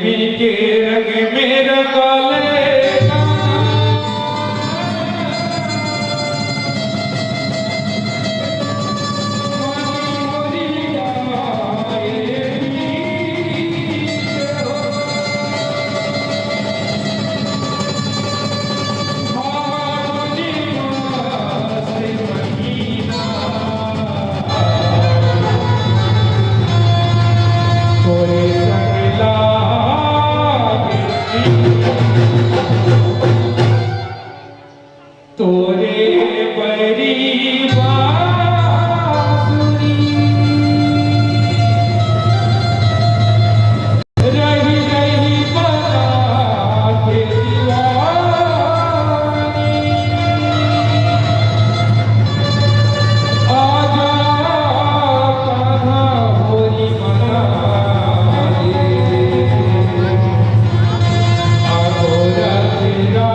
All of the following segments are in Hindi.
मीठे रंग मेरा काले तोरे परिवार रही रही बना के दीवानी आजा कान्हा होली मना दे आगोरा तेरा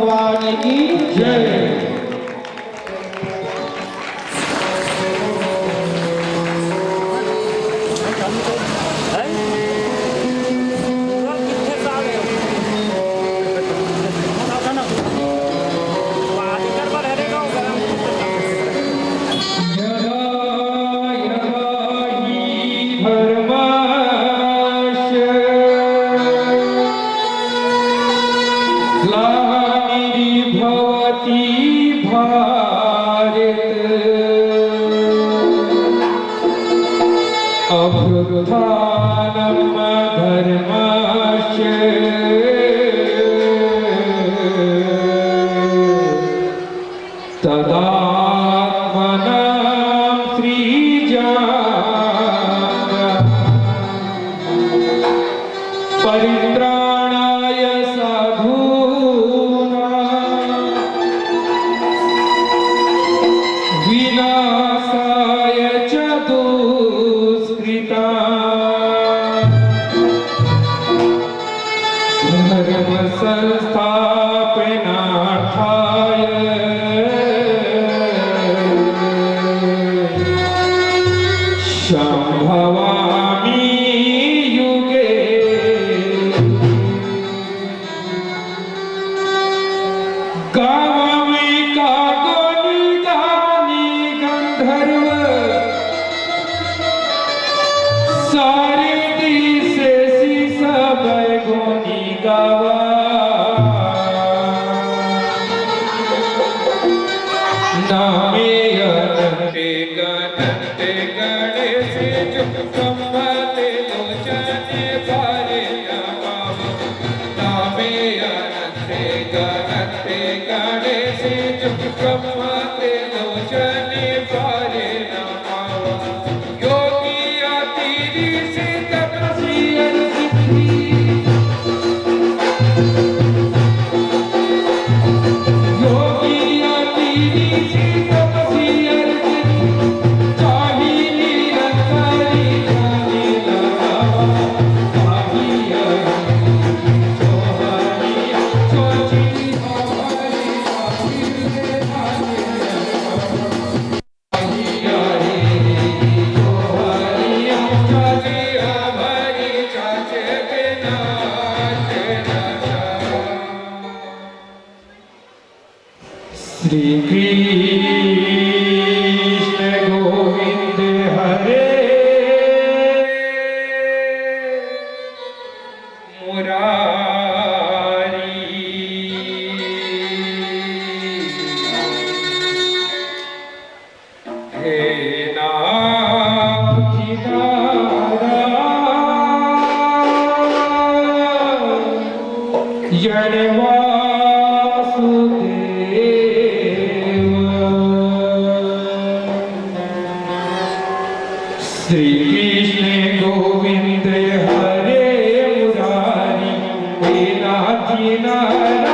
भगवान की जय। अभ्युत्थानम् धर्मस्य तदात्मनां सृजाम्यहम् परित्राणाय साधूनां विनाशाय च धर्म संस्थापनार्थाय संभवामि युगे। गावमि कागोनि गानि गंधर्व सारे दिसे सब गुनी गावा। नामे अनंते गणंते गणेश संभते लोचने पारे नमाव। नामे अनंते गणंते गणेश संभते लोचने पारे नमाव। योगी अतिरि से तपसी श्री कृष्ण गोविंद हरे मुरारी। हे नाथ नारायण श्री कृष्ण गोविंद हरे मुरारी। हे नाथ नारायण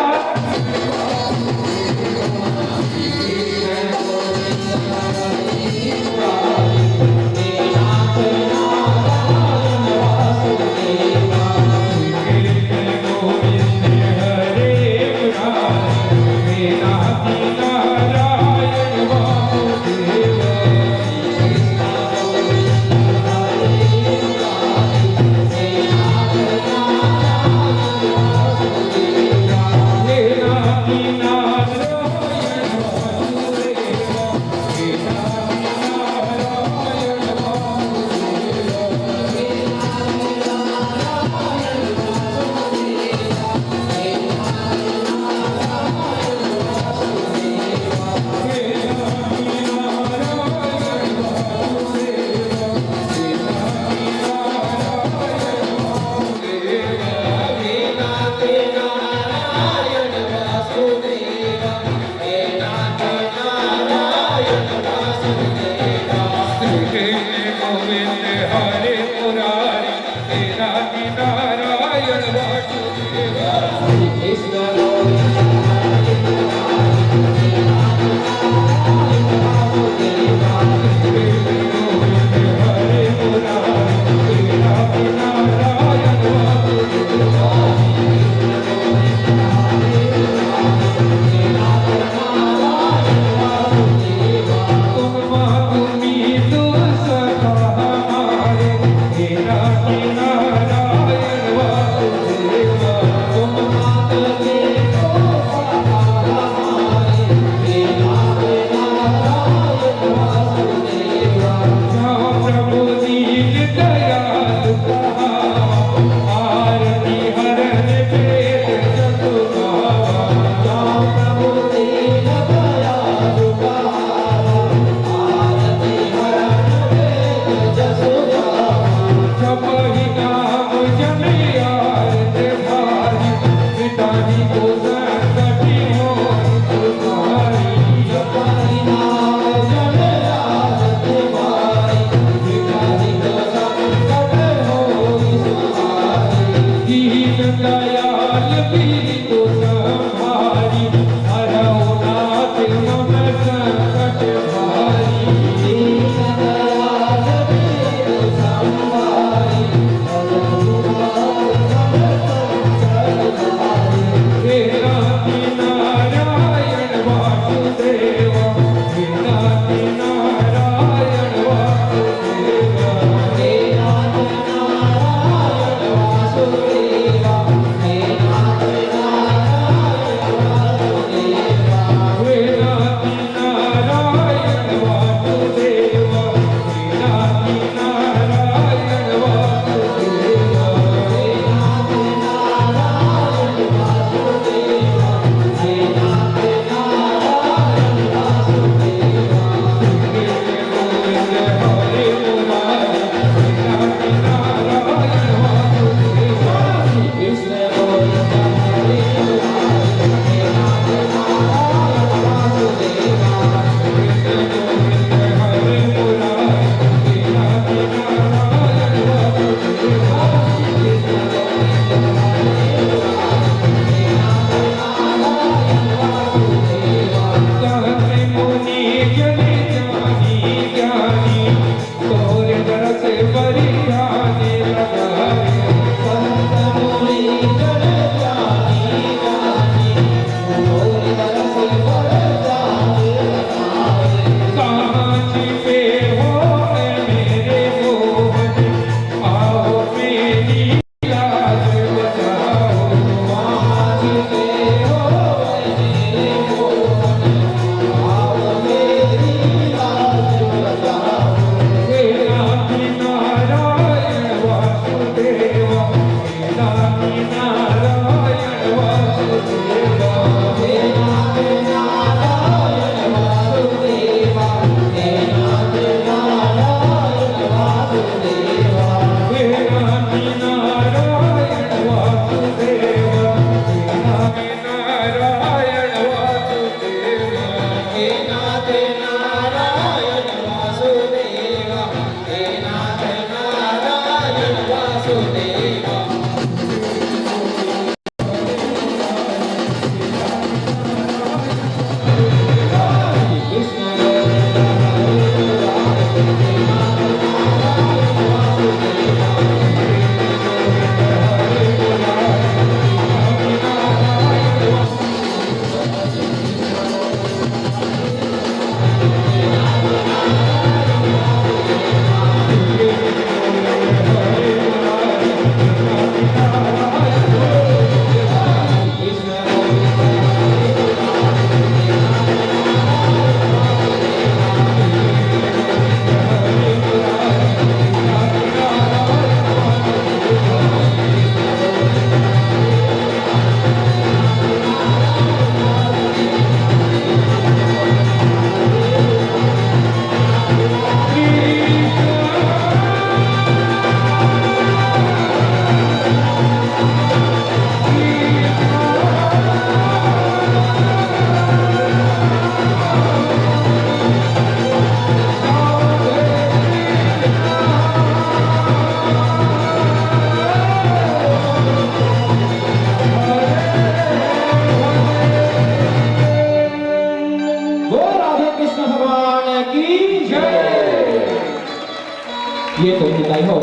ये तो विदाई हो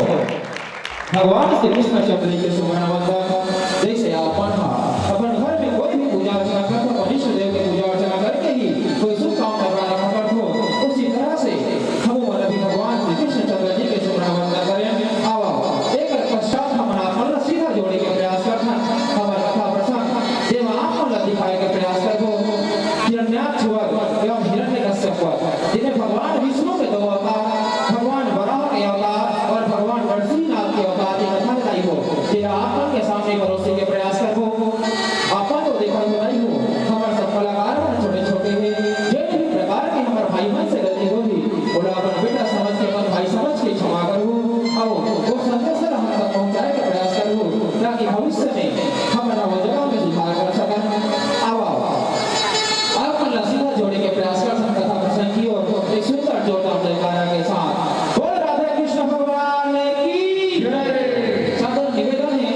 भगवान श्री कृष्ण चंद्र के सुमरवंदन जैसे अपन घर में कोई भी पूजा अर्चना करता तो इष्ट देव की पूजा अर्चना करके ही कोई शुभ काम करवाना खबर हो उसी तरह से हम भी भगवान श्री कृष्ण चंद्र जी के सुमरवंदन करें आओ एक पश्चात हम अपन सीधा जोड़े के प्रयास करना हमारा कथा प्रसंग देव आपको दिखाए के प्रयास करो हिरण्याक्ष एवं हिरण्यकश्यप जिन्हें भगवान विष्णु के दो अवतार भगवान वराह के अवतार और भगवान नरसिंहनाथ के अवतार की कथा बताई हो तेरा आपन के सामने भरोसे के प्रयास करो आपन तो देखा बताई हो हमारे सब कलाकार छोटे छोटे हैं जो भी प्रकार के हमारे भाई बहन से गलती होगी बोला अपन बेटा समझ के अपन भाई समझ के क्षमा करो और वो संदेश हम तक पहुंचाने का प्रयास करो ताकि भविष्य में हमारा वो जगह में सुधार कर सकें आओ आपन सीधा जोड़े के प्रयास कर सकता था प्रसंग की और एक सुंदर जोड़ा जयकारा के साथ बोल राधे कृष्ण भगवान की जय सादर निवेदन है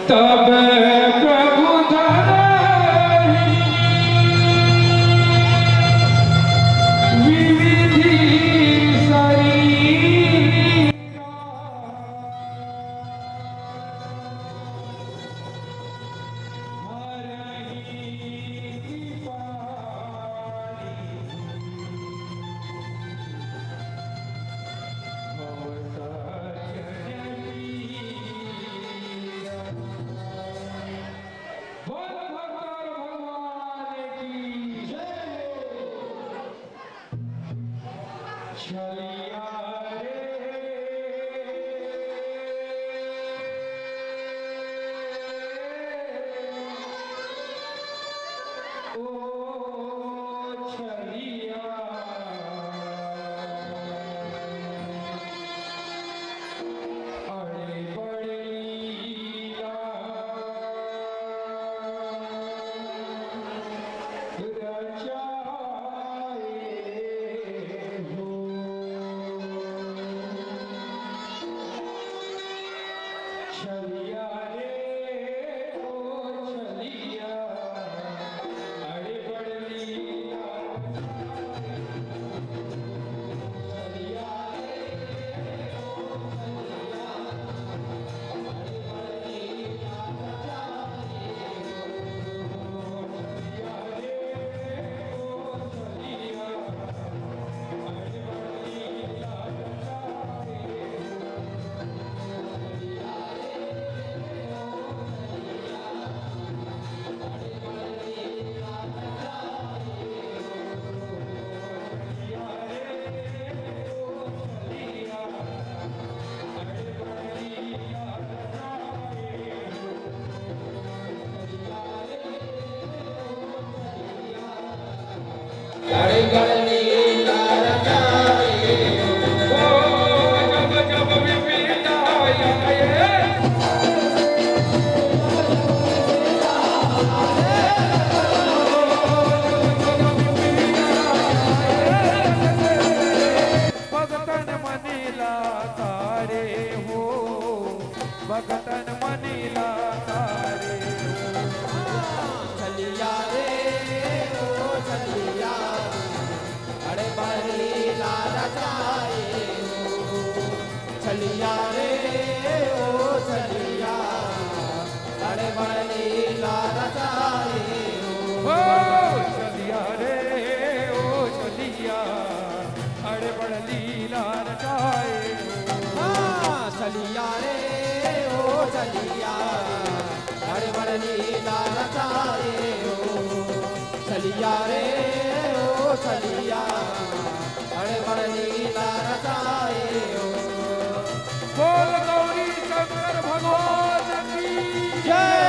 तब प्रभु धरहि विविधि शरीरा भगतन मनीला तारे चलिया रे ओ चलिया अरे बरीला रचाए चलिया रे ओ चलिया अरे बरीला रचाए ओ चलिया रे ओ चलिया अरे बरीला रचाए चलिया रे ओ चलिया अड़े बड़ लीला रचाए हो छलिया रे ओ छलिया अड़े बड़ लीला रचाए हो। बोल गौरी शंकर भगवान की जय।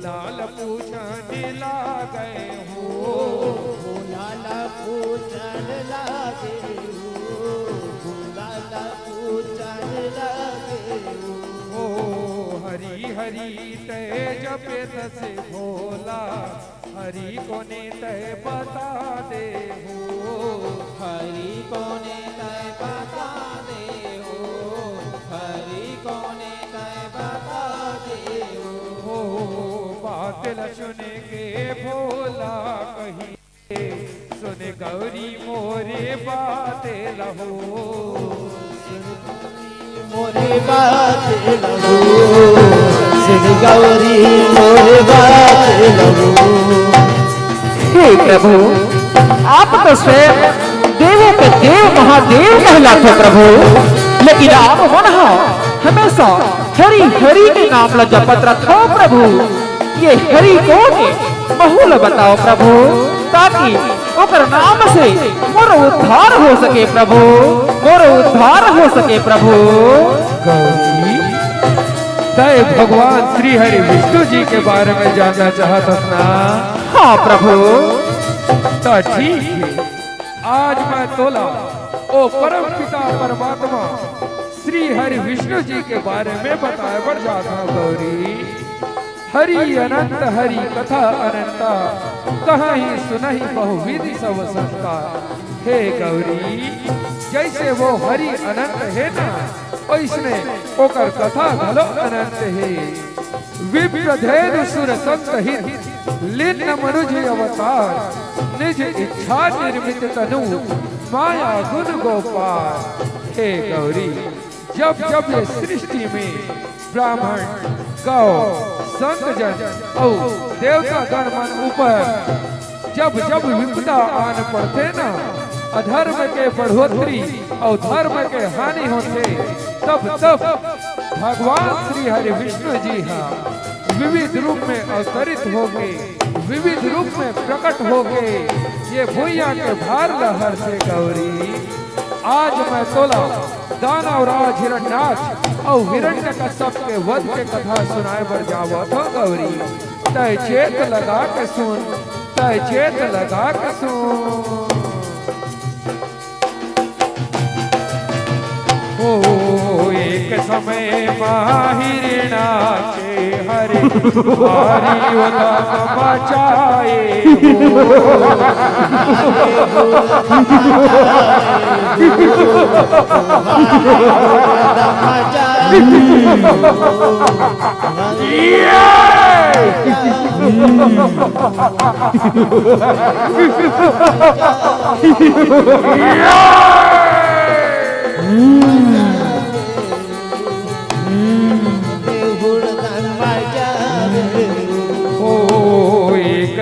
लाल पूछने लागे हो लाल पूछन लागे हो लाल पूछन लागे हो हरी हरी तय जपे से भोला हरी कोने तय बता दे हो हरी कोने तय बता दे हो हरी कोने तय बता दे हो बादल सुन के भोला कही सुन गौरी मोरे बादल हो मोरे बात लगो सिद्ध गौरी मोरे बात लगो। हे प्रभु आप तो स्वयं देवों के देव महादेव कहलाते प्रभु, लेकिन आप मन हमेशा हरि हरि के नाम ला जपत रखो प्रभु। ये हरि कौन है बहुल बताओ प्रभु, ताकि ओकर नाम से मोर उद्धार हो सके प्रभु, मोर उद्धार हो सके प्रभु। गौरी तय भगवान श्री हरि विष्णु जी के बारे में जानना चाहता ना? हाँ प्रभु। तो ठीक है, आज मैं तोला ओ परम पिता परमात्मा श्री हरि विष्णु जी के बारे में बताए बढ़ जाता। गौरी हरि अनंत हरि कथा अनंता कहाँ ही सुनहि बहुविधि सब संता। हे गौरी जैसे वो हरि अनंत है ना, वैसने ओकर कथा भलो अनंत है। विप्रधेनु सुर संत हित लीन मनुज अवतार निज इच्छा निर्मित तनु माया गुण गोपाल। हे गौरी जब जब ये सृष्टि में ब्राह्मण गौ संत जन और देवता गण मन ऊपर जब जब विपदा आन पड़ते ना, अधर्म के बढ़ोतरी और धर्म के हानि होते, तब तब भगवान श्री हरि विष्णु जी हाँ विविध रूप में अवतरित हो गए, विविध रूप में प्रकट हो गए ये भूया के भार लहर से। गौरी आज मैं तोला दानव राज हिरण्याक्ष और हिरण्यकश्यप के वध के कथा सुनाए बर जावत हो। गौरी तय चेत लगा के सुन, तय चेत लगा के सुन। ओ एक समय हिरण्याक्ष हरि हरि उदम मचाए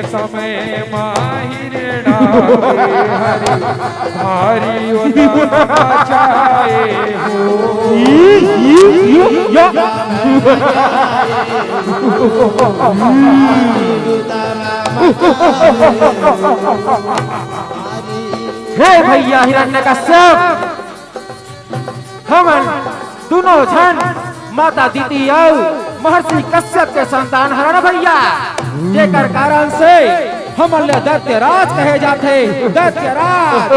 समय माहिरणा हरि भारी उदम मचाए हो। हे भैया हिरण्यकश्यप, हमन दोनों जन माता दीदी और महर्षि कश्यप के संतान हरण भैया, जेकर कारण से हमन ले दैत्यराज कहे जाते। दैत्यराज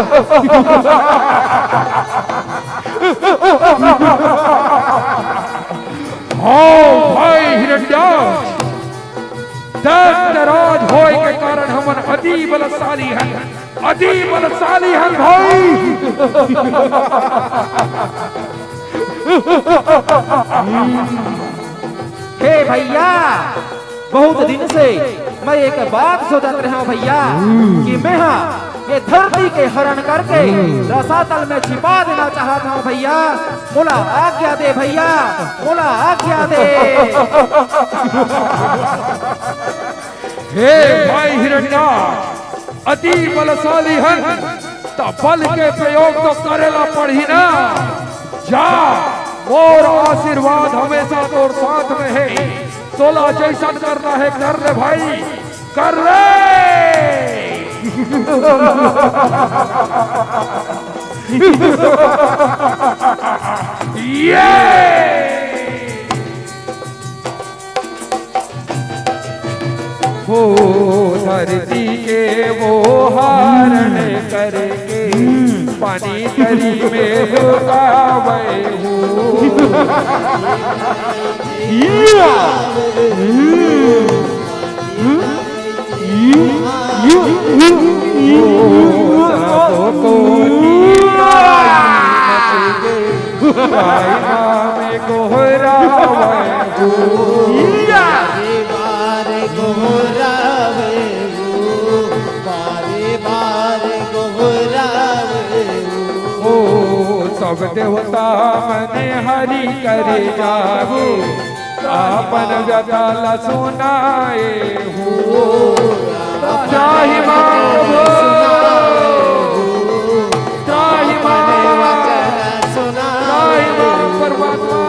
हाँ भाई हिरण्याक्ष, दैत्यराज होए के कारण हमन अति बलशाली हैं, अति बलशाली हैं भाई। हे भैया, बहुत दिन से मैं एक बात सोचत रहा हूं भैया कि मैं ये धरती के हरण करके रसातल में छिपा देना चाहता हूं भैया। मोला आज्ञा दे भैया, मोला आज्ञा दे। हे भाई हिरण्याक्ष, अति बलशाली हन, तो बल के प्रयोग तो करेला पड़ी ना। जा, मोर आशीर्वाद हमेशा तोर साथ में है। तोला जैसा करना है कर ले भाई, कर ले। ये हो धरती के वो हरण करके पानी तरी में डुबावे हो। सबको में गोहरावे हो। बारे गोहरावे हो, बारे बारे गोहरावे हो। ओ सब देवता मने हरि करे जागे, आपन व्यथा सुनाए हो। त्राहि मां त्राहि मां त्राहि मां परमात्मा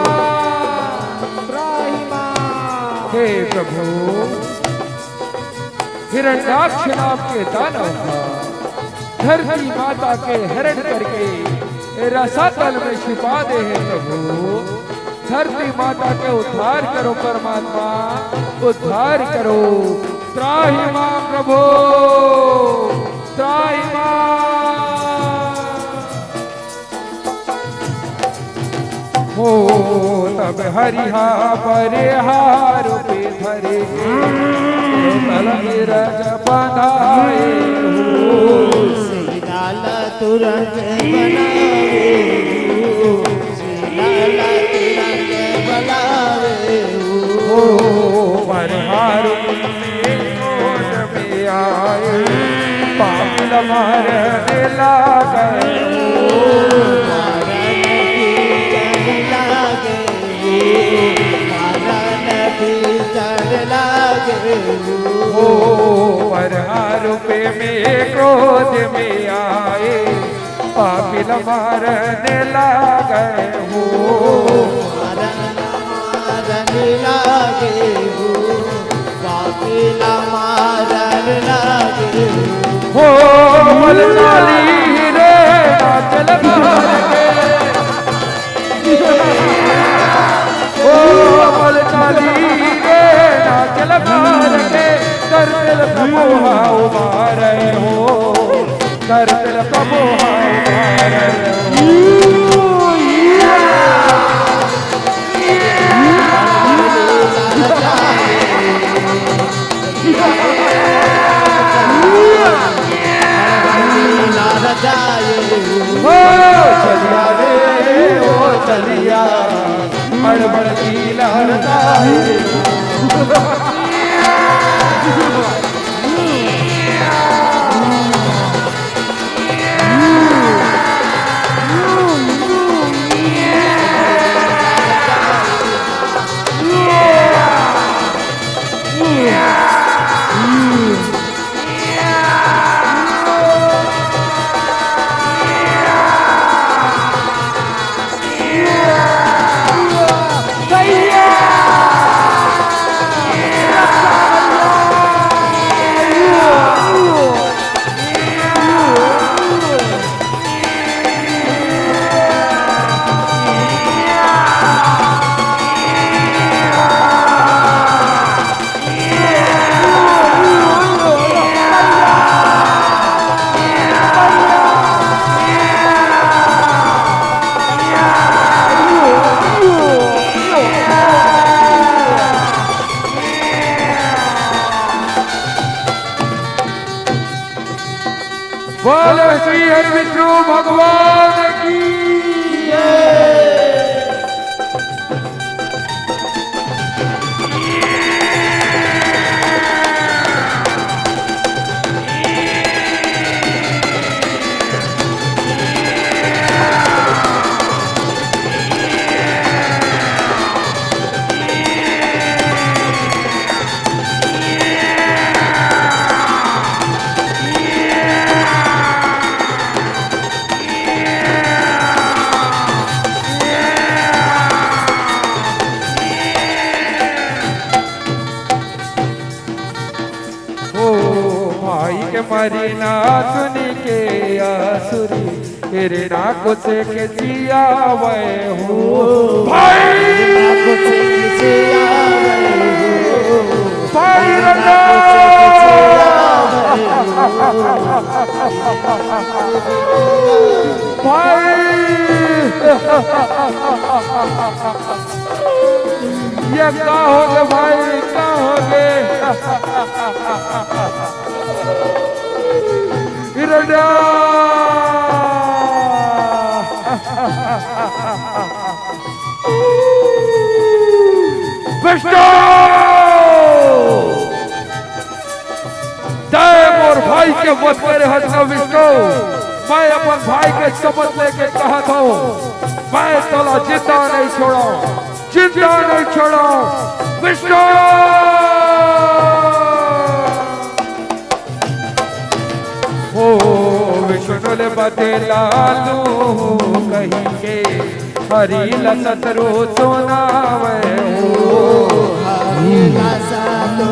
त्राहि मां। हे प्रभु, हिरण्याक्ष नाम के दानव का धरती माता के हरण करके रसातल में छिपा दे है प्रभु। धरती माता के उद्धार करो परमात्मा, उद्धार करो। त्राहि मां प्रभु, त्राहि मां। हो तब हरिहा परिहार पे धरे रज बनाए हो। लाला तुरंत बनावे हो, लाला तुरंत बनावे हो। परिहार में आए पागल मारने लागे हो। हो परिहार पे में क्रोध में आए पापिल मारने लागे हो। मारने लागे हो, पापिल मारने लागे हो। बलशाली रे बादल मार के, हो बलशाली रे नाचल मार के, कर दिल कबोहा उबारे हो, कर दिल कबोहा उबारे हो। ओ चलिया रे ओ चलिया, बड़बड़ की लहरदाए। बोलो श्री हरि विष्णु भगवान की जय। मरी ना सुनी के आसुरी तेरे नाक से के जिया वे हो भाई भाई रंगा भाई ये क्या हो गए भाई क्या हो गए रंगा विष्णु और भाई के वध मेरे हस्ना विष्णु मैं अपन भाई के शपथ लेके कहा था मैं तोला जिंदा नहीं छोड़ा विष्णु हो विष्णु ने बदलालू कहेंगे हरी लसतरो सोनावे हो हरी लसतो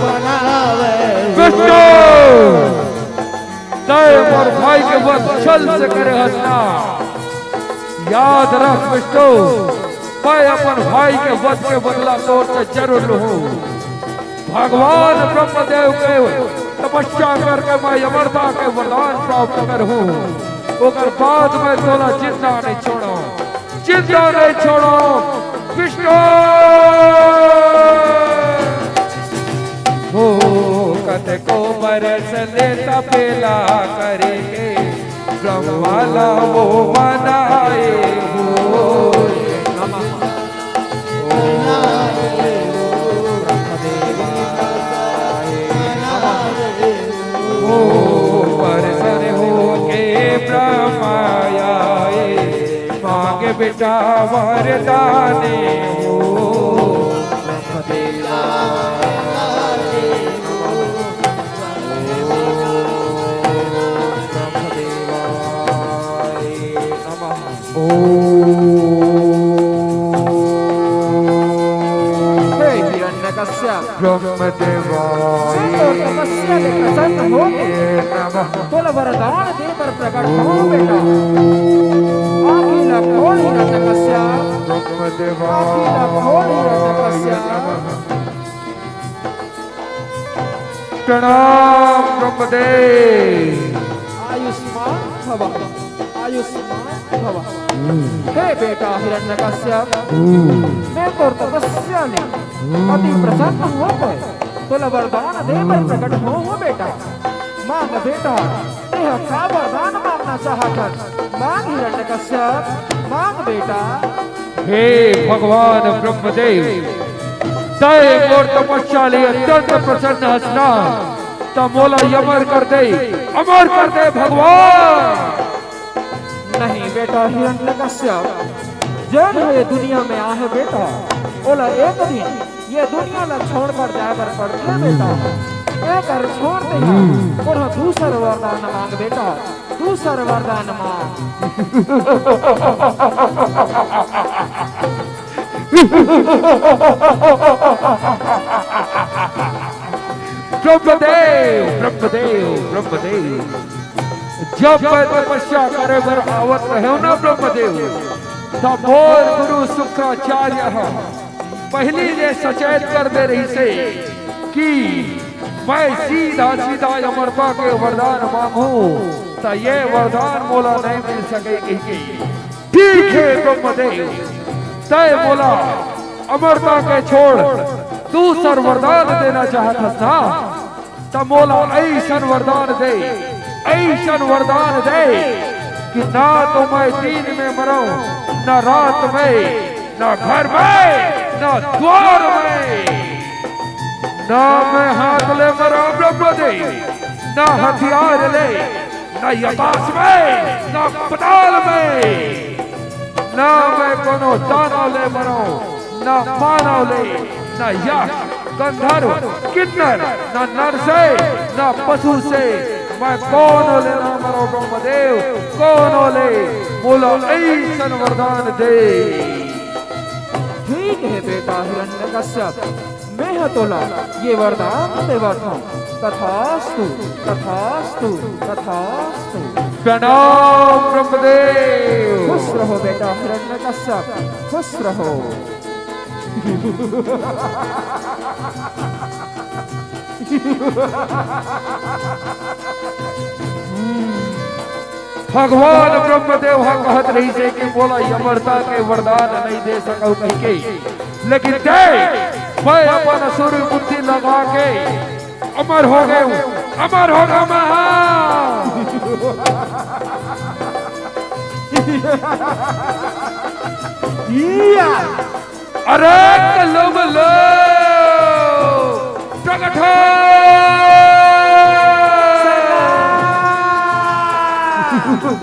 बनावे विष्णु तय और भाई के वध छल से करे हंसना याद रख विष्णु मैं अपन भाई के वध के बदला तौर से जरूर लूं भगवान ब्रह्मदेव के तपस्या करके मैं अमरता के वरदान प्राप्त करूं ओकर बाद में तोला जिंदा नहीं छोड़ो विष्णु हो कते को बरस लेता पेला करेंगे ब्रह्माला वो बनाए हो परसन हो के ब्रह्माए मांगे बेटा वरदाने हो तोला वरदान दे पर प्रकट हो बेटा आखिला खोल हिरण्यकश्यप आखिला खोल हिरण्यकश्यप प्रणाम ब्रह्मदेव आयुष्मान भव हे बेटा हिरण्यकश्यप मैं तो तपस्या ने अति प्रसन्न हो गए तोला वरदान दे पर प्रकट हो बेटा मांग बेटा तेह का वरदान मांगना चाहकर मांग हिरण्यकश्यप मांग बेटा हे भगवान ब्रह्मदेव तय और तपस्या लिए अत्यंत प्रसन्न हंसना तमोला अमर कर दे भगवान नहीं बेटा हिरण्यकश्यप जब ये दुनिया में आहे बेटा ओला एक दिन ये दुनिया ला छोड़ कर जाकर पड़ती है बेटा एक कर छोड़ दे और दूसरा वरदान मांग बेटा दूसरा वरदान मांग ब्रह्मदेव जब मैं तपस्या करे बर आवत रहे ना ब्रह्मदेव तब मोर गुरु शुक्राचार्य पहली ने सचेत कर दे रही से कि मैं सीधा अमरता के वरदान मांगू तो ये वरदान मोला नहीं मिल सकेगी ठीक है ब्रह्मदेव तय बोला अमरता के छोड़ तू सर वरदान देना चाहता था तब मोला ऐसा वरदान दे कि ना तो मैं दिन में मरूं ना रात में ना घर में ना द्वार में ना मैं हाथ ले मरो ब्रह्मदेव ना हथियार ले ना आकाश में ना पताल में ना मैं कोनो दानव ले मरो ना मानव ले ना यक्ष गंधर्व किन्नर ना नर से ना पशु से मैं कौन ले ना मरो ब्रह्मदेव कौन ले बोलो ऐसन वरदान दे ठीक ठीक है बेटा हिरण्यकश्यप, मैं तोला ये वरदान दे बैठा। तथास्तु तथास्तु तथास्तु। प्रणाम ब्रह्मदेव। खुश रहो बेटा हिरण्यकश्यप, खुश रहो। भगवान ब्रह्मदेव कहत रही से कि बोला अमरता के वरदान नहीं दे सकूं कहीं के, लेकिन दे मैं अपन असुर बुद्धि लगा के अमर हो गए, अमर होगा मैं। अरे लो लो प्रकट हो।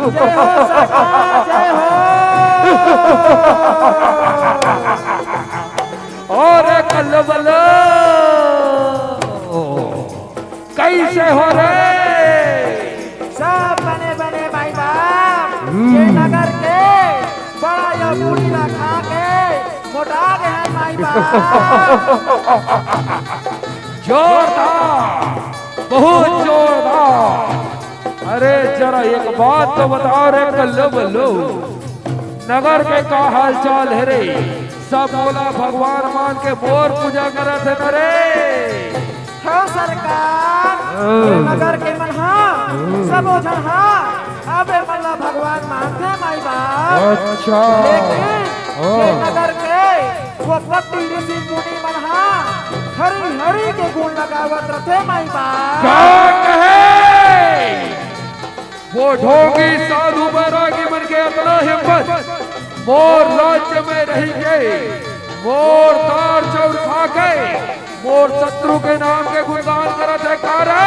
जय हो सरकार, जय हो। और कल्लबल कैसे हो रे? सब बने बने भाई बाप, ये नगर के बड़ा या पूरी रखा के मोटा के हैं भाई बाप। जोरदार, बहुत जोरदार। अरे जरा एक बात तो बताओ रे कल्लबलो, नगर के का हाल चाल है रे? सब बोला भगवान मान के बोर पूजा करत है न रे? हो सरकार, ये नगर के मनहा सब ओझनहा अबे मल्ला भगवान मानते माई बाप। अच्छा, लेकिन ये नगर के वो कपटी ऋषि मुनि मनहा हरि हरि के गुण लगावत रथे माई बाप। क्या कहे? वो ढोंगी साधु बैरागी बन के अपना हिम्मत मोर राज्य में रह गए, मोर तार चौर खा गए, मोर शत्रु के नाम के गुणगान करत है कारे।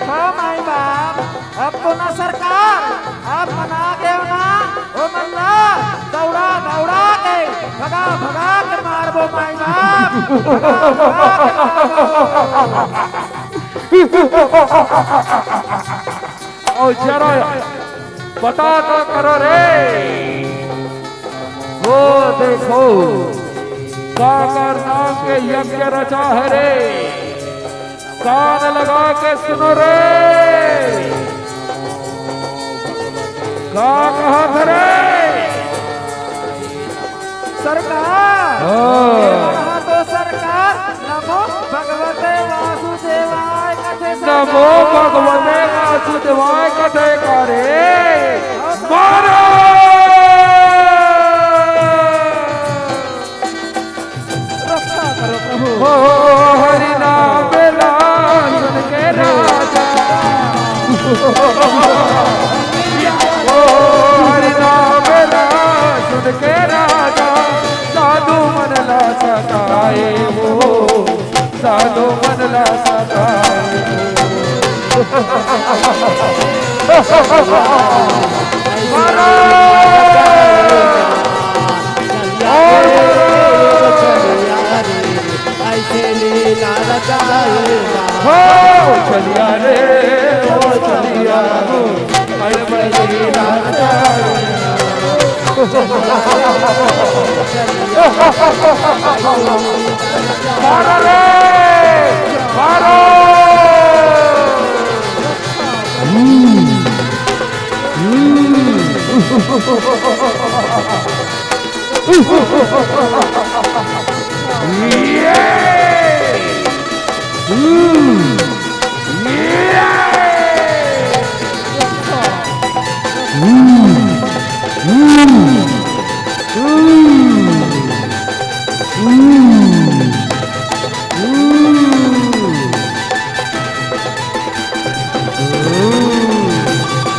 हाँ माई बाप, अब तो ना सरकार, अब मना के ना ओ मल्ला दौड़ा दौड़ा के भगा भगा के मारबो माई बाप, भगा भगा के मारबो। और जरा बता तो करो रे, वो देखो काकर नाम के यज्ञ रचा है रे, कान लगा के सुनो रे। का कहा था रे? सरकार, ये तो सरकार नमो भगवते वासुदेवाय कथे। नमो भगवते वासुदेवाय कथे करे मारो। हो हरि नाम सुन के राजा, हो हरि नाम सुन के राजा, साधु मन ला सताए वो, साधु मन ला सताए हो चलिया रे, हो चलिया रो, अरे बड़े लीला मारो रे मारो।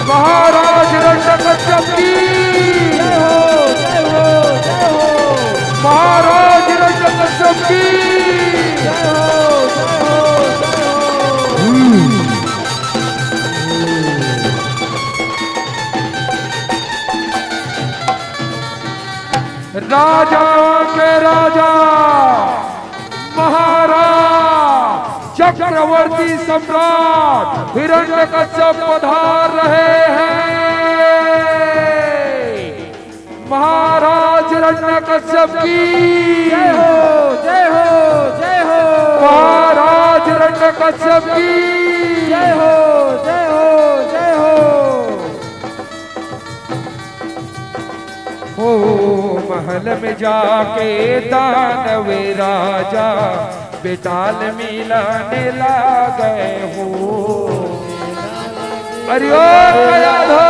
महाराज हिरण्यकश्यप की जय हो, जय हो, जय हो। महाराज हिरण्यकश्यप की जय हो, जय हो, जय हो। राजा के राजा महाराज चक्रवर्ती सम्राट हिरण्यकश्यप पधार रहे हैं। महाराज हिरण्यकश्यप की जय हो जय हो जय हो महाराज हिरण्यकश्यप की जय हो जय हो जय हो। ओ महल में जाके दानवे राजा बेताल मिलाने लागे हो। अरे ओ कयाधो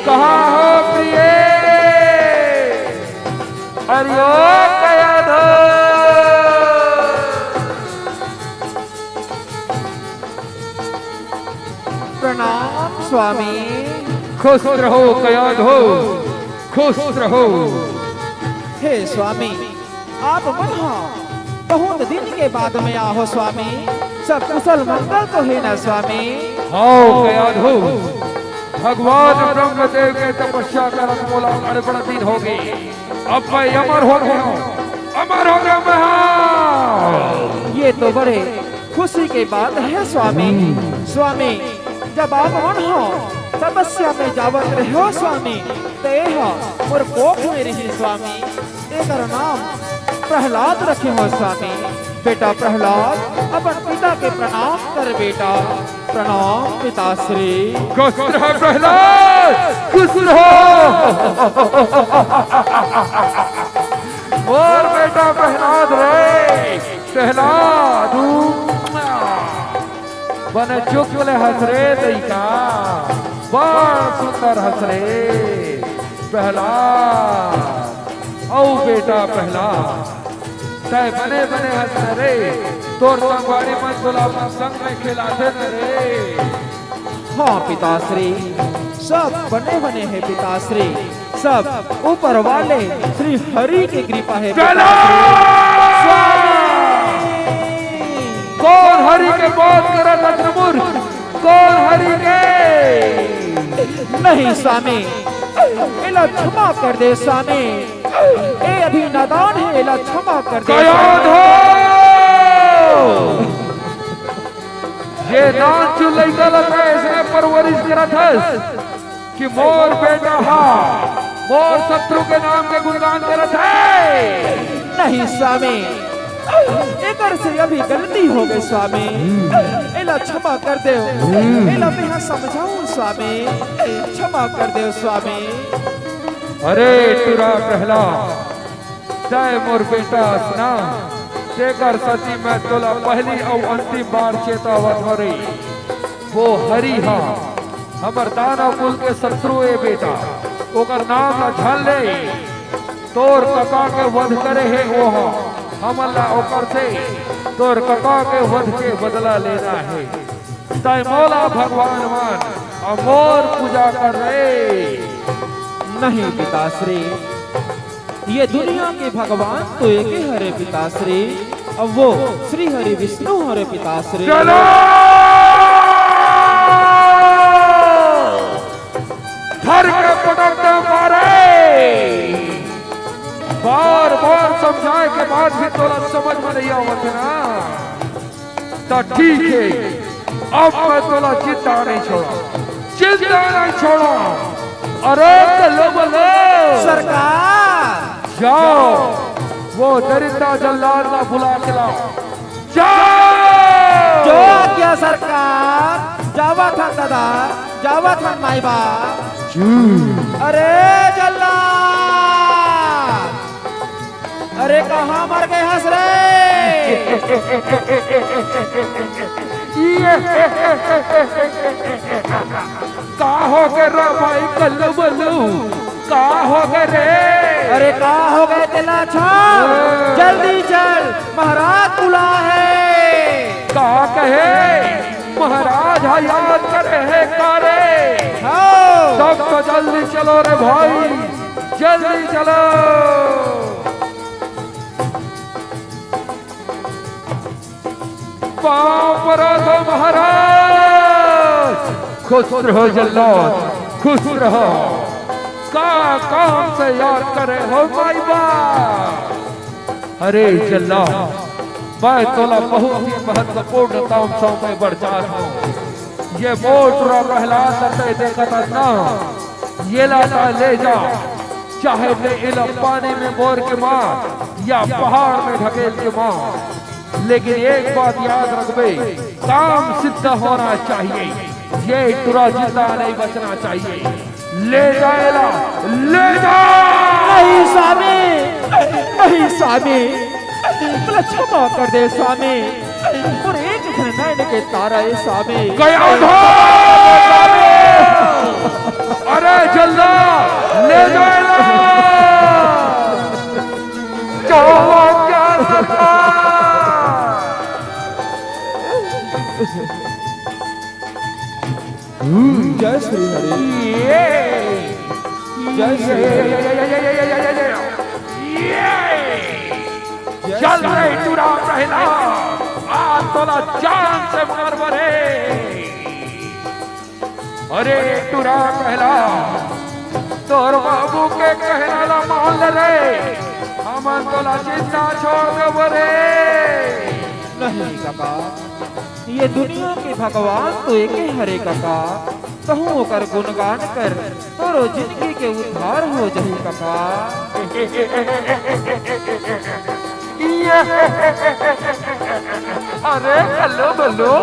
कहाँ हो प्रिय, अरे ओ कयाधो प्रणाम स्वामी। खुश रहो कयाधो, खुश रहो। हे स्वामी, आप बढ़ा बहुत दिन के बाद में आहो स्वामी, सब कुशल मंगल तो है ना स्वामी। आओ कयाधो, भगवान ब्रह्मदेव के तपस्या करत मोला बड़े बड़ा दिन हो गए, अब मैं अमर हो गया हूँ, अमर हो गया मैं। ये तो बड़े खुशी की बात है स्वामी। स्वामी जब आप हो तपस्या में जावत रहो स्वामी, ते और कोख में रही स्वामी, एक नाम प्रहलाद रखे हो स्वामी। बेटा प्रहलाद अपन पिता के प्रणाम कर बेटा, प्रणाम पिताश्री। खुश रहो प्रहलाद, खुश रहो। और बेटा प्रहलाद रे, प्रहलाद बने चुकले हसरे दैका, बड़ सुंदर हसरे प्रहलाद। औ बेटा प्रहलाद, तय बने बने हसरे, तोर संगवारी मन तोला संग में खिलाते रे। हाँ पिताश्री, सब बने बने हैं पिताश्री, सब ऊपर वाले श्री हरि की कृपा है पिताश्री। कौन हरि के बात करा मूर्ख, कौन हरि के? नहीं स्वामी, इला क्षमा कर दे स्वामी, ए अभी नादान है, इला क्षमा कर दे। ये नान चुलई गलत है, इसने परवरिश करत है कि मोर बेटा हा मोर शत्रु के नाम के गुणगान करत है। नहीं स्वामी, एकर से अभी गलती हो गई स्वामी, इला क्षमा कर दे, इला मैं समझाऊं स्वामी, क्षमा कर दे स्वामी। अरे तुरा प्रहलाद, जय मोर बेटा स्ना तेकर सची में तोला पहली और अंतिम बार चेतावत हो रही। वो हरि हा हमर दानव कुल के शत्रु है बेटा, ओकर नाम न झल ले। तोर कका के वध करे है वो हा, हमला ओकर से तोर कका के वध के बदला लेना है। तय मौला भगवान मान और मोर पूजा कर रहे। नहीं पिताश्री, ये दुनिया के भगवान तो एक ही हरे पिताश्री, अब वो श्री हरि विष्णु हरे पिताश्री। चलो धर के पटकते मारे, बार बार समझाए के बाद भी तोला समझ में नहीं आवत ना, तो ठीक है, अब मैं तोला चिंता नहीं छोड़ा, चिंता नहीं छोड़ा। अरे चलो बोलो सरकार, जाओ वो दरिद्रा जल्लाद का बुला के लाओ, जाओ। जो क्या सरकार, जावा था दादा, जावा था माई बाप। अरे जल्लाद, अरे कहाँ मर गए हंस रे? का हो गए रे भाई कल्लू बल्लू, का हो गए रे? अरे का हो गए तेला छाप, जल्दी चल, महाराज बुला है। का कहे महाराज याद करे है करे, सब तो जल्दी चलो रे भाई, जल्दी चलो। पाँव पर दो महाराज, खुश रहो जल्लाद, खुश रहो। का काम से याद करे हो माई बाप। अरे जल्लाद, मैं तोला बहुत ही महत्वपूर्ण तामसों में बढ़ जा हूँ। ये मोटरा प्रहलाद लड़ते देखा था ना, ये लाता ले जा, चाहे ले इला पानी में बोर के मार या पहाड़ में ढकेल के मार, लेकिन एक बात याद रख बे, काम सिद्ध होना चाहिए, ये तुरा जिंदा नहीं बचना चाहिए। ले जाएला, ले जा। नहीं स्वामी, नहीं स्वामी, मुझे क्षमा कर दे स्वामी, और एक निर्णय के तारा है स्वामी। गया था। अरे जल्दा ले जाएला। क्या सरकार। जय श्री हरि। जय श्री चल रही टूरा पहला आज तोला जान से मार मरे। अरे टूरा पहला तोर बाबू के कहना मान रे, हम तोला चिंता छोड़ दे मरे। नहीं काका, ये दुनिया के भगवान तो एक ही हरे काका, कहूँ कर गुणगान कर तोरो जिंदगी के उद्धार हो जाही काका। अरे हेलो बोलो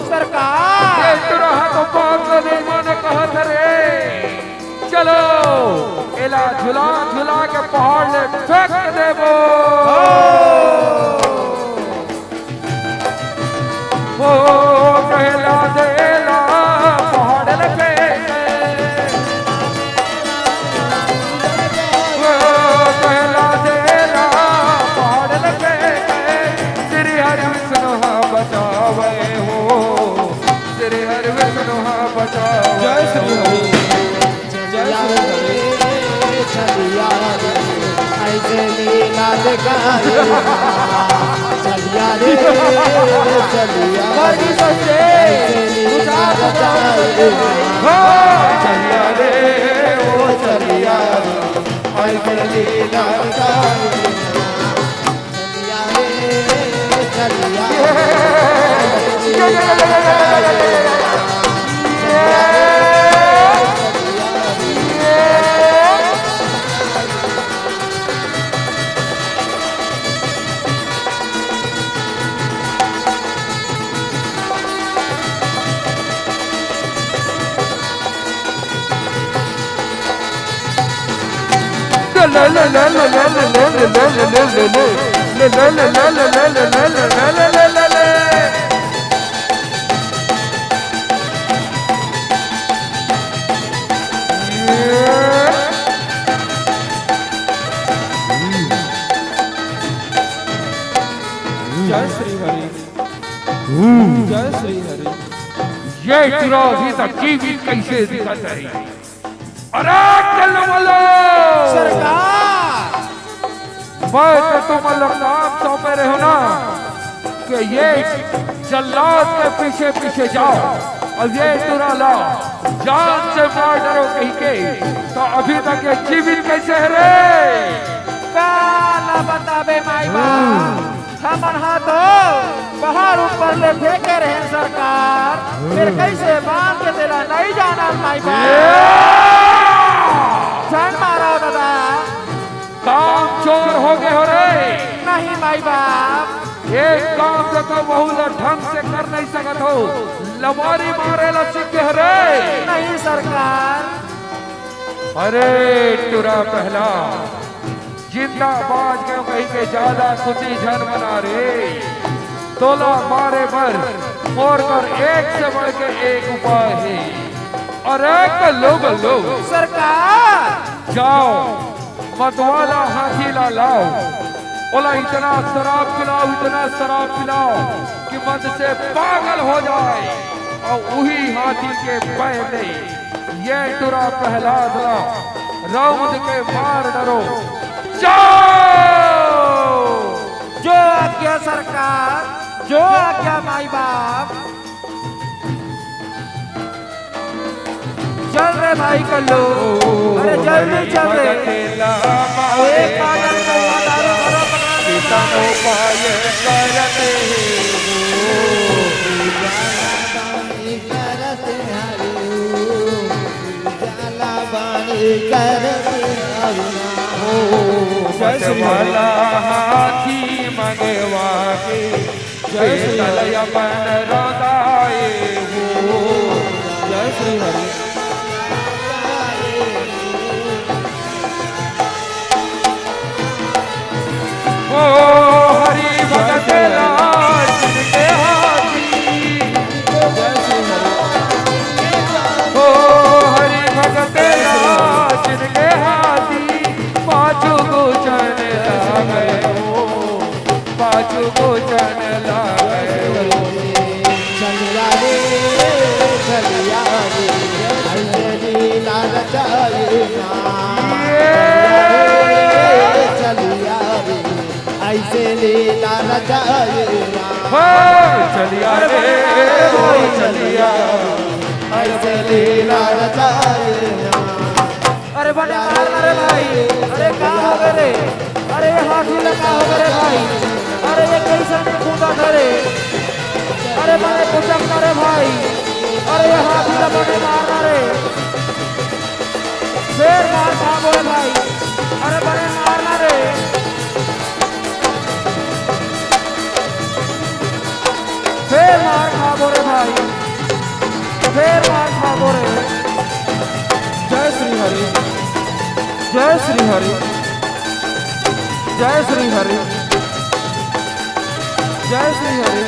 सरकार, ये तुरा तो बात नहीं माने कहा रे। चलो एला झुला झुला के पहाड़ ले फेंक देबो। वो कहला देला पहाड़ ले फेंक, वो कहला देला पहाड़ ले फेंक। श्री हरि विष्णु बचावे हो, श्री हरि विष्णु बचावे। जय श्री हरि। जय श्री हरि। चलिया रे ऐसे लीला दिखाए, चलिया रे चलिया वर्गी सच्चे लीला दिखाए, चलिया रे ओ चलिया रे ऐसे लीला दिखाए, चलिया रे चलिया जय श्री हरि। जय श्री हरि। ये तुरा अभी तक जीवित कैसे दिखत है? अरे चल बोलो सरकार, मैं तो तुम लोग काम सौंपे रहे हो ना कि ये जल्लाद के पीछे पीछे जाओ और ये तुरा लाओ, जान से मार डरो कहीं के, तो अभी तक ये जीवित कैसे है रे? काला बताबे माई बाप, हमन हाथो पहाड़ ऊपर ले फेंके रहे सरकार, फिर कैसे बांध के तेरा नहीं जाना माई बाप। छन मारो दादा, काम चोर हो गए हो रे। नहीं माई बाप, एक काम तो बहुत ढंग से कर नहीं सकत हो, लमारी मारे ला सीखे हो रे। नहीं सरकार। अरे तुरा पहला जिंदाबाद क्यों कहीं के ज्यादा कुची झन बना रे, तोला मारे पर और कर एक से बढ़ के एक उपाय है। अरे गल्लो सरकार, जाओ मतवाला हाथी ला लाओ, ओला इतना शराब पिलाओ, इतना शराब पिलाओ कि मत से पागल हो जाए और वही हाथी के पैर दे। ये तुरा प्रहलाद ला राउंड के मार डरो। जाओ जो आज्ञा सरकार, जो आज्ञा माई बाप। चल रे भाई कल्लू, अरे जल्दी चल रे। एक पागल को हजारों घरों पकड़ा करते हरि जाला बाणी करते अरुणा जय श्री हरि। भला हाथी मंगवा के जय श्री हरि। बेतल अपन रोदाए हो। जय श्री हरि। ओ हरि भगत लाल जिनके हाथी। जय श्री हरि। ओ हरि भगत लाल जिनके हाथी पाछू गोचन लागे हो। पाछू गोचन लागे हो। चलिया रे चलिया रे ऐसे लीला रचाए चलिया रे ऐसे लीला रचाए हो चलिया रे हो चलिया ऐसे लीला रचाए अरे बने मारना रे भाई। अरे क्या हो गए रे। अरे ये हाथी लगा हो गए रे भाई। अरे ये कैसा नहीं कूदा था रे। अरे बने कुचकना रे भाई। अरे ये हाथी लगा बने मारना रे। शेर मार भागो रे भाई। अरे बने मारना रे। शेर मार भागो रे भाई। शेर मार भागो रे। जय श्री हरि। जय श्री हरि। जय श्री हरि। जय श्री हरि।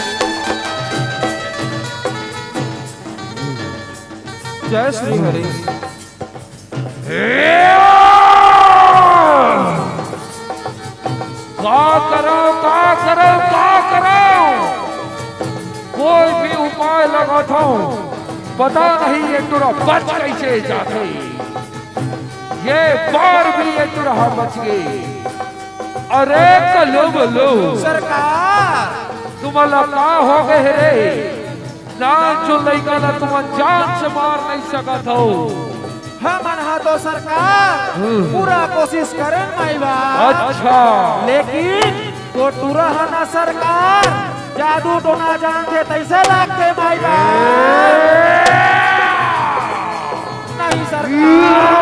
जय श्री हरि। का करो कोई भी उपाय लगाता हूँ पता नहीं ये तुरा बच कैसे जाते। ये बार भी ये तुरा बच गई। अरे कलो बोलो सरकार तुम्हारा का हो गए रे। ना जो लड़का ना तुम जान से मार नहीं सकत हो। हम तो सरकार पूरा कोशिश करें माई बाप। अच्छा लेकिन तो टूरा है ना सरकार। जादू तो ना जानते तैसे लागते माई बाप। नहीं सरकार।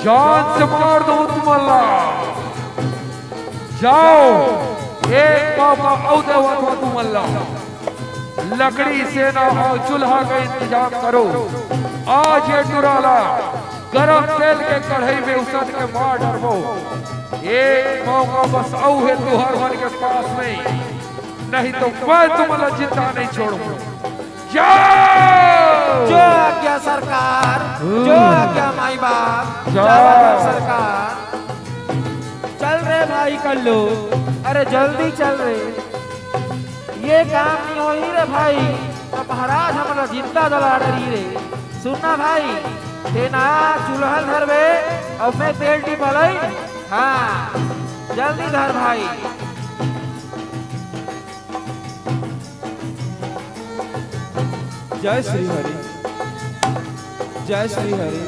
जान से मार दो तुम्हारा। जाओ एक बाबा औदे हुआ तुम्हारा लकड़ी से ना और चूल्हा का इंतजाम करो। आज ये टुराला गरम तेल के कढ़ाई में उसद के मार डरबो। एक मौका बस औ है तुहर भर के पास में। नहीं तो मैं तुम्हारा जिंदा नहीं छोड़ूंगा। जाओ जो आज्ञा सरकार। जो आज्ञा माई बाप। जाओ। जाओ सरकार। चल रे भाई कर लो। अरे जल्दी चल रे। ये काम नहीं हो ही रे भाई। तो महाराज हमारा जिंदा जला डरी रे। सुनना भाई तेना चूल्हा धरवे और मैं तेल टिपलाई। हाँ जल्दी धर भाई। जय श्री हरि। जय श्री हरि।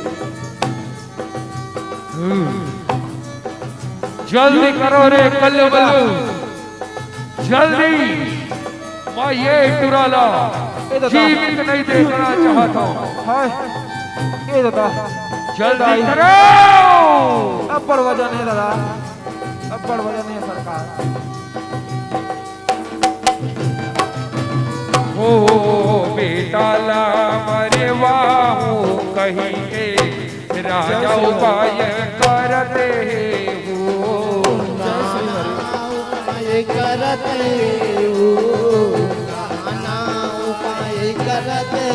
जल्दी करो रे कल्लू बल्लू जल्दी। मैं ये टुराला जीवित नहीं देखना चाहता हूँ। हाय ये दादा जल्दी करो। अब्बड़ वजन है दादा। अब्बड़ वजन है सरकार। हो बेटाला मरे वाहू कहीं के राजा उपाय करते हो। उपाय करते हो नाना उपाय करते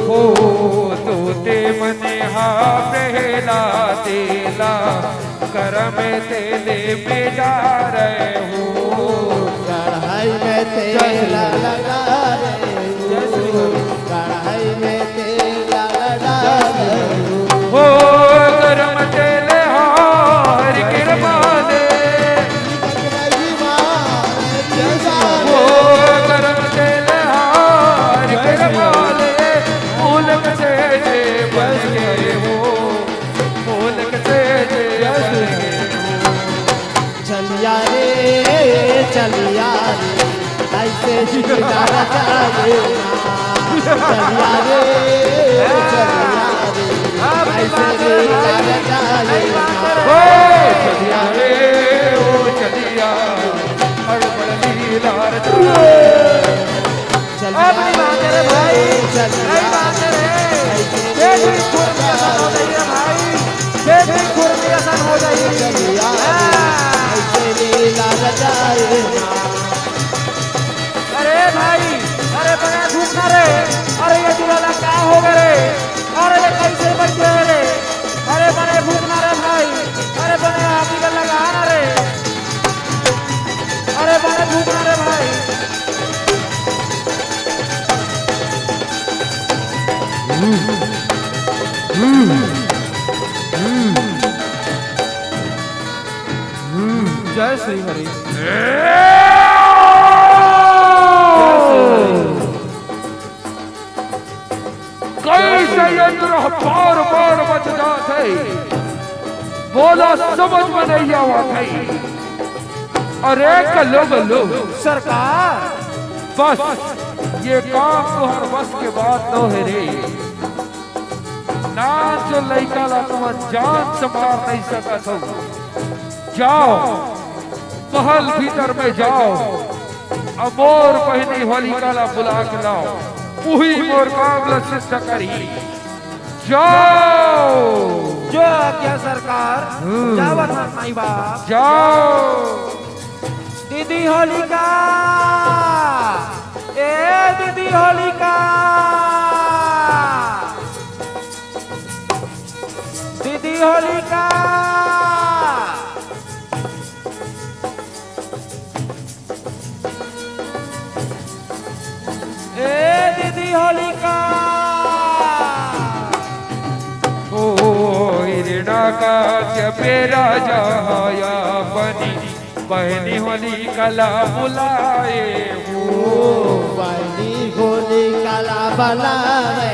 हो तोते मने हा पहला तेला करम तेले में जा रहे हो। कढ़ाई में तेल लगा रहे हो कढ़ाई में तेल लगा रहे हो गरम तेल हार कृपा दे। हो गरम तेल हार कृपा दे। मूलक से जे बन गए हो। मूलक से जे बन गए हो। चलिया रे चलिया रे ऐसे जिंदा रचाए चलिया रे चलिया बात रे भाई, नहीं बात ओ रे। चलिया रे ओ चलिया अरे बड़ी लार अब नहीं बात रे भाई, नहीं बात रे। ये भी खुर्द आसान हो जाइए भाई, ये भी खुर्द आसान हो जाइए। अरे भाई, अरे बड़ा झूठना रे, अरे ये दुलाला क्या हो गए रे, अरे ये कैसे बच गए रे, अरे बने भूखना रे भाई, अरे बने आगे का लगाना रे, अरे बने भूखना रे भाई। जय श्री हरि। कैसे ये दुरह बार बार बच जाते बोला समझ में नहीं आवा थई। अरे कल्लो बल्लो सरकार बस ये काम तो हर बस के बाद तो है रे ना जो लड़का ला तुम जान से मार नहीं सकत हो। जाओ महल भीतर में जाओ अमोर पहनी होलिका ला बुला के लाओ वही मोर काम सिद्ध करी। जाओ जो आज्ञा सरकार, जावत हम माई बाप। जाओ दीदी होलिका, ए दीदी होलिका, दीदी होलिका, ए दीदी होलिका। ऋणा का चपेरा जाया बनी बहनी होली कला बुलाए बहनी होली कला बुलावे,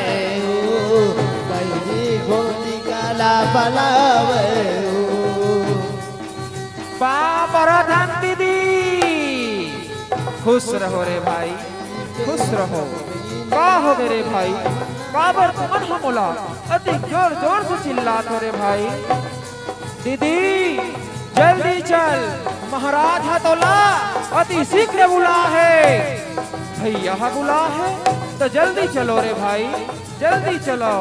बहनी होली कला बुलावे। बाबरधन दीदी, खुश रहो रे भाई, खुश रहो। का हो गए रे भाई, काबर तुमन हमला अति जोर जोर से चिल्लाते रे भाई। दीदी जल्दी चल, महाराज हतोला अति शीघ्र बुला है। भैया बुला है तो जल्दी चलो रे भाई, जल्दी चलो।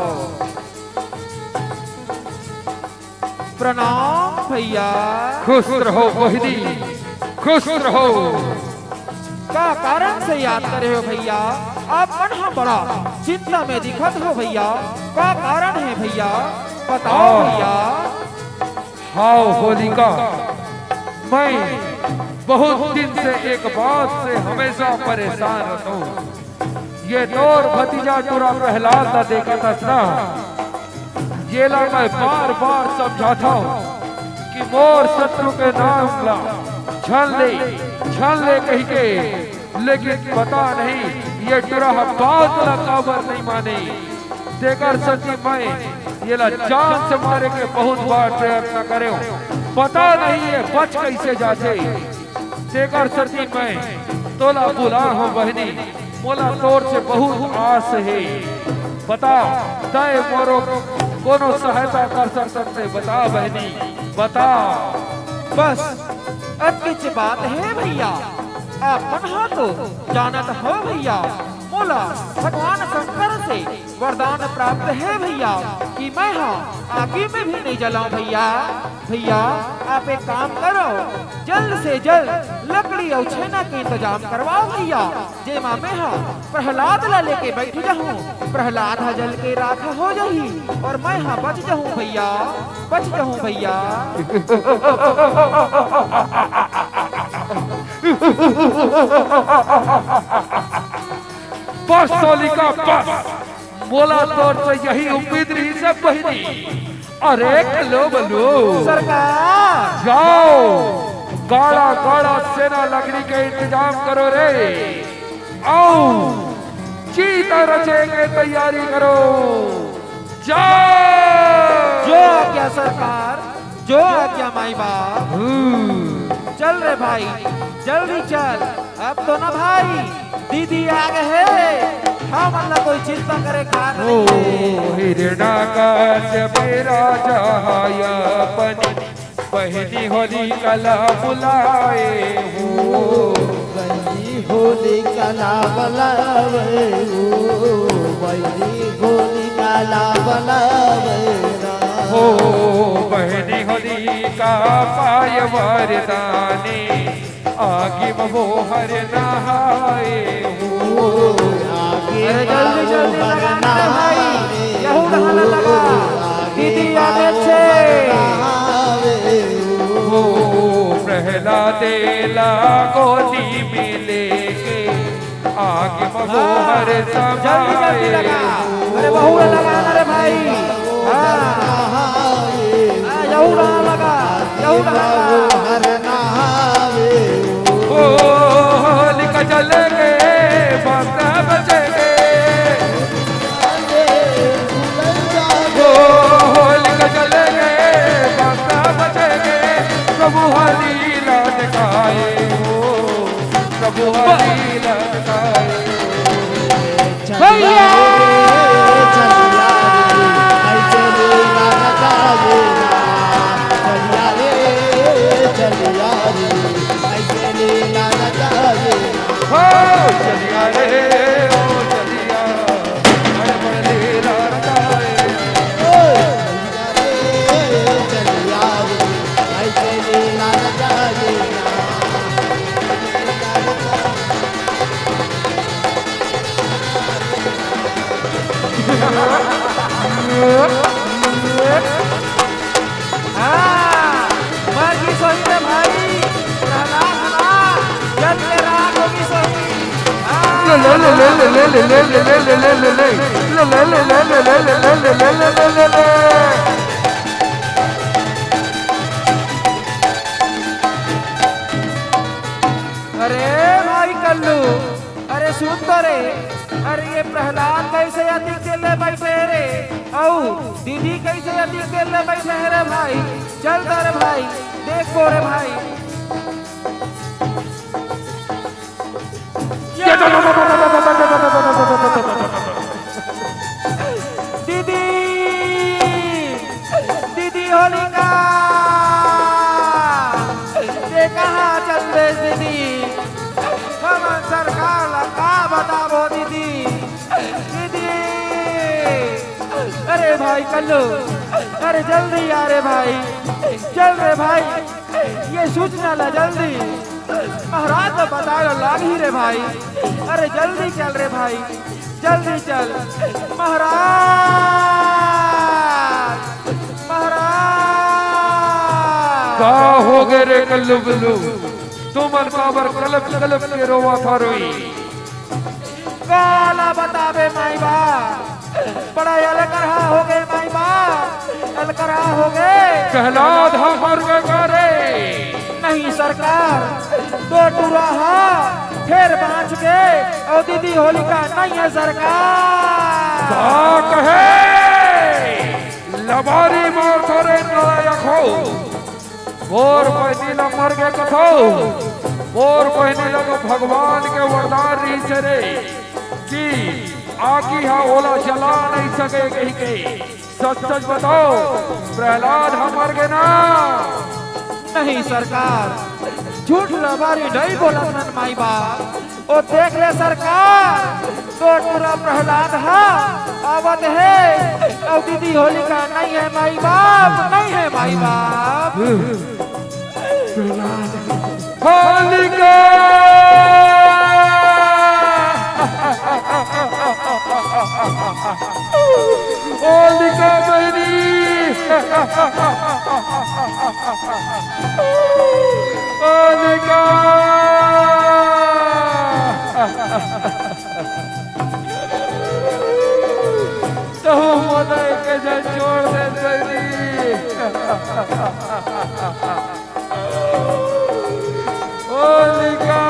प्रणाम भैया। खुश रहो बहनी खुश रहो। का कारण से याद करे हो भैया, आप मन बड़ा चिंता में दिखत हो भैया, का कारण है भैया, बताओ भैया। हाओ होलिका, मैं बहुत दिन से एक बात से हमेशा परेशान रहता हूँ। ये तोर भतीजा तोरा प्रहलाद का देखा था ना, ये ला मैं बार बार समझाता हूँ कि मोर शत्रु के नाम ला छल ले कही के, लेकिन पता नहीं ये तुरा बात ला काबर नहीं माने। देकर सची मैं ये ला जान से मारे के बहुत बार प्रयत्न करे, पता नहीं ये बच कैसे जाते। देकर सची मैं तोला बुला हूँ बहनी, मोला तोर से बहुत आस है। बता तय मोरो कोनो सहायता कर सकते, बता बहनी बता। बस अतिच बात है भैया, आप मन तो जानत हो भैया, मोला भगवान शंकर से वरदान प्राप्त है भैया कि मैं आगे में भी नहीं जलाऊं भैया। भैया आप एक काम करो, जल्द से जल्द लकड़ी और छेना के इंतजाम करवाओ भैया, जेमा मैं प्रहलाद ला लेके बैठ जाऊं, प्रहलाद जल के राख हो जाही और मैं बच जाऊं भैया, बच जाऊं भैया। बस होलिका बस, बोला तौर से यही उम्मीद रही सब बहनी। अरे लो बलो सरकार, जाओ गाड़ा गाड़ा सेना लकड़ी के इंतजाम करो रे, आओ चीता रचेंगे तैयारी करो। जाओ जो आज्ञा सरकार, जो आज्ञा माई बाप। चल रे भाई जल्दी चल, अब तो ना भाई दीदी आ गए है, हम अल्लाह को कोई चिंता करे का ओ नहीं है। हिरणाकश्यप राजा अपन बहनी होली कला बुलाए हो। बहनी होली कला बलावे हो, बहनी होली कला बलावे हो बहनी होली का पाय वरदानी आगे वो हर नहाए हो। अरे जल्दी जल्दी लगा रे भाई, यहू नहाने लगा दीदी आगे से। हो प्रहलादे गोदी में लेके आगे वो हर जल्दी जल्दी लगा, समाए अरे बहू लगा रे भाई। यहू नहा लगा, यहू नहा हर नहावे ओ होलिका जलेगे बांका बजेगे ओ होलिका जलेगे बांका बजेगे प्रभु लीला दिखाए हो प्रभु लीला दिखाए भैया हो चलिया रे ओ चलिया बड़ बड़ लीला रचाए मर्गी सोई रे भाई, प्रहलाद ना जल के राग होगी सोई। अरे भाई कल्लू, अरे सुन तो रे, अरे ये प्रहलाद कैसे अति केले बैठे रे, औ दीदी कैसे अति केले बैठे रे भाई। चल तो रे भाई, देखो रे भाई। दीदी दीदी होलिका ये कहाँ चल रहे दीदी, हम सरकार लगा बताओ दीदी। दीदी अरे भाई कल्लू, अरे जल्दी आ रे भाई, चल रे भाई, ये सूचना ला जल्दी। महाराज तो बताओ लाग ही रे भाई, अरे जल्दी चल रे भाई, जल्दी चल। महाराज महाराज का हो गए रे कल्लू बिल्लू तुम अनकाबर कलप कलप के रोवा था रोई काला बतावे माई बा, बड़ा अलकरहा हो गए माई बा, अलकरहा हो गए। कहलाद हमर करे नहीं सरकार, दो टुराहा फिर बाँच के और दीदी होलिका नहीं है सरकार। का कहे लबारी मार थोड़े नायक हो और पहनी लग मर गए कथो और पहनी लग भगवान के वरदान री से रे कि आगी हा ओला चला नहीं सके कहीं के सच सच बताओ प्रहलाद हम मर गए ना। नहीं सरकार, झूठ लबारी नहीं बोला नन माई बाप। ओ देख ले सरकार, तो टुरा प्रहलाद हा आवत है और दीदी होलिका नहीं है माई बाप, नहीं है माई बाप। होलिका होलिका बहनी होलिका तो मोदे के जन छोड़ दे बहनी होलिका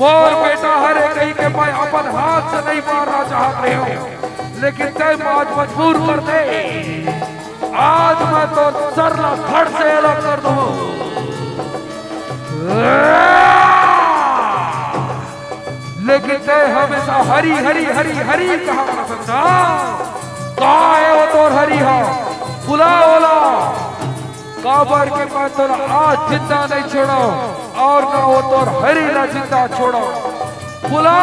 मोर बेटा हरे कहीं के मैं अपन हाथ से नहीं मारना चाहते हो, लेकिन तय आज मजबूर कर दे। आज मैं तो सरला धड़ से अलग कर दूं। लेकिन तय हमेशा हरी हरी हरी हरी कहा समझा। कहाँ है वो तोर हरी हा? बुला बोला काबर के मैं तोरा आज जिंदा नहीं छोड़ो और ना वो तोर हरी ना जिंदा छोड़ो। बुला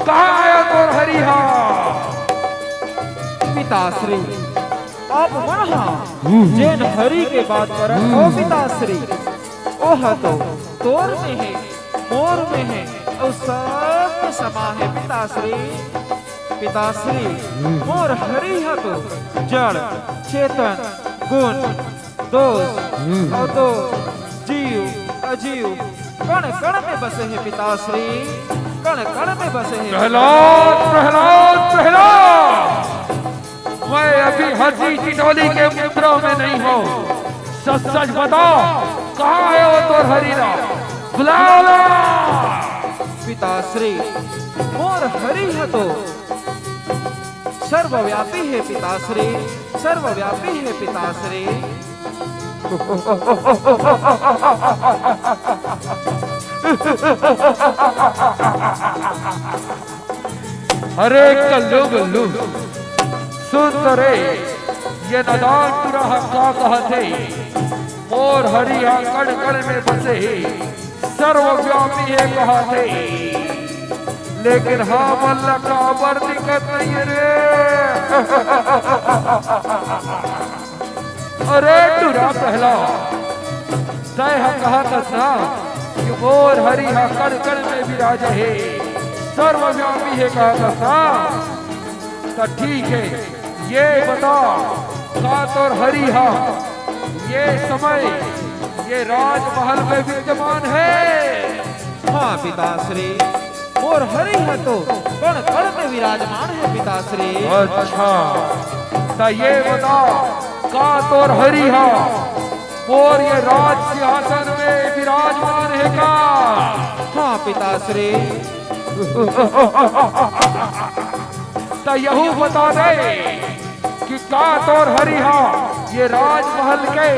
कहाँ है तोर हरी हा? पिताश्री आप वहाँ जैन हरि के बात कर ओ पिताश्री, ओह तो तोर में है, मोर में है और सब में समा है पिताश्री। पिताश्री मोर हरि है तो जड़ चेतन गुण दोष और दो जीव अजीव कण कण में बसे है पिताश्री, कण कण में बसे है। प्रहलाद प्रहलाद प्रहलाद, मैं अभी हंसी टिटोली के मुद्रा में नहीं हूँ। सच सच बताओ कहाँ है वो तोर हरीरा? बुला पिताश्री मोर हरि है तो सर्वव्यापी है पिताश्री, सर्वव्यापी है पिताश्री। अरे कल्लू गल्लू सुन रे, ये नदान तुरा क्या कहते? मोर हरिया कण कण में बसे सर्वव्यापी है कहते, लेकिन हाँ मल्ला का अबर दिक्कत नहीं है रे। अरे तुरा पहला तय कहा था कि मोर हरिया कण कण में विराज है, सर्वव्यापी है कहा था। तो ठीक है, ये बता का तोर हरिहा ये समय ये राजमहल में विद्यमान है? हाँ पिताश्री मोर हरि है तो कण कण में विराजमान है पिताश्री। अच्छा तो ये बता का तोर हरिहा और ये राज सिंहासन में विराजमान है का? हाँ पिताश्री। तो यहू बता दे कि का तोर हरिहा ये राजमहल के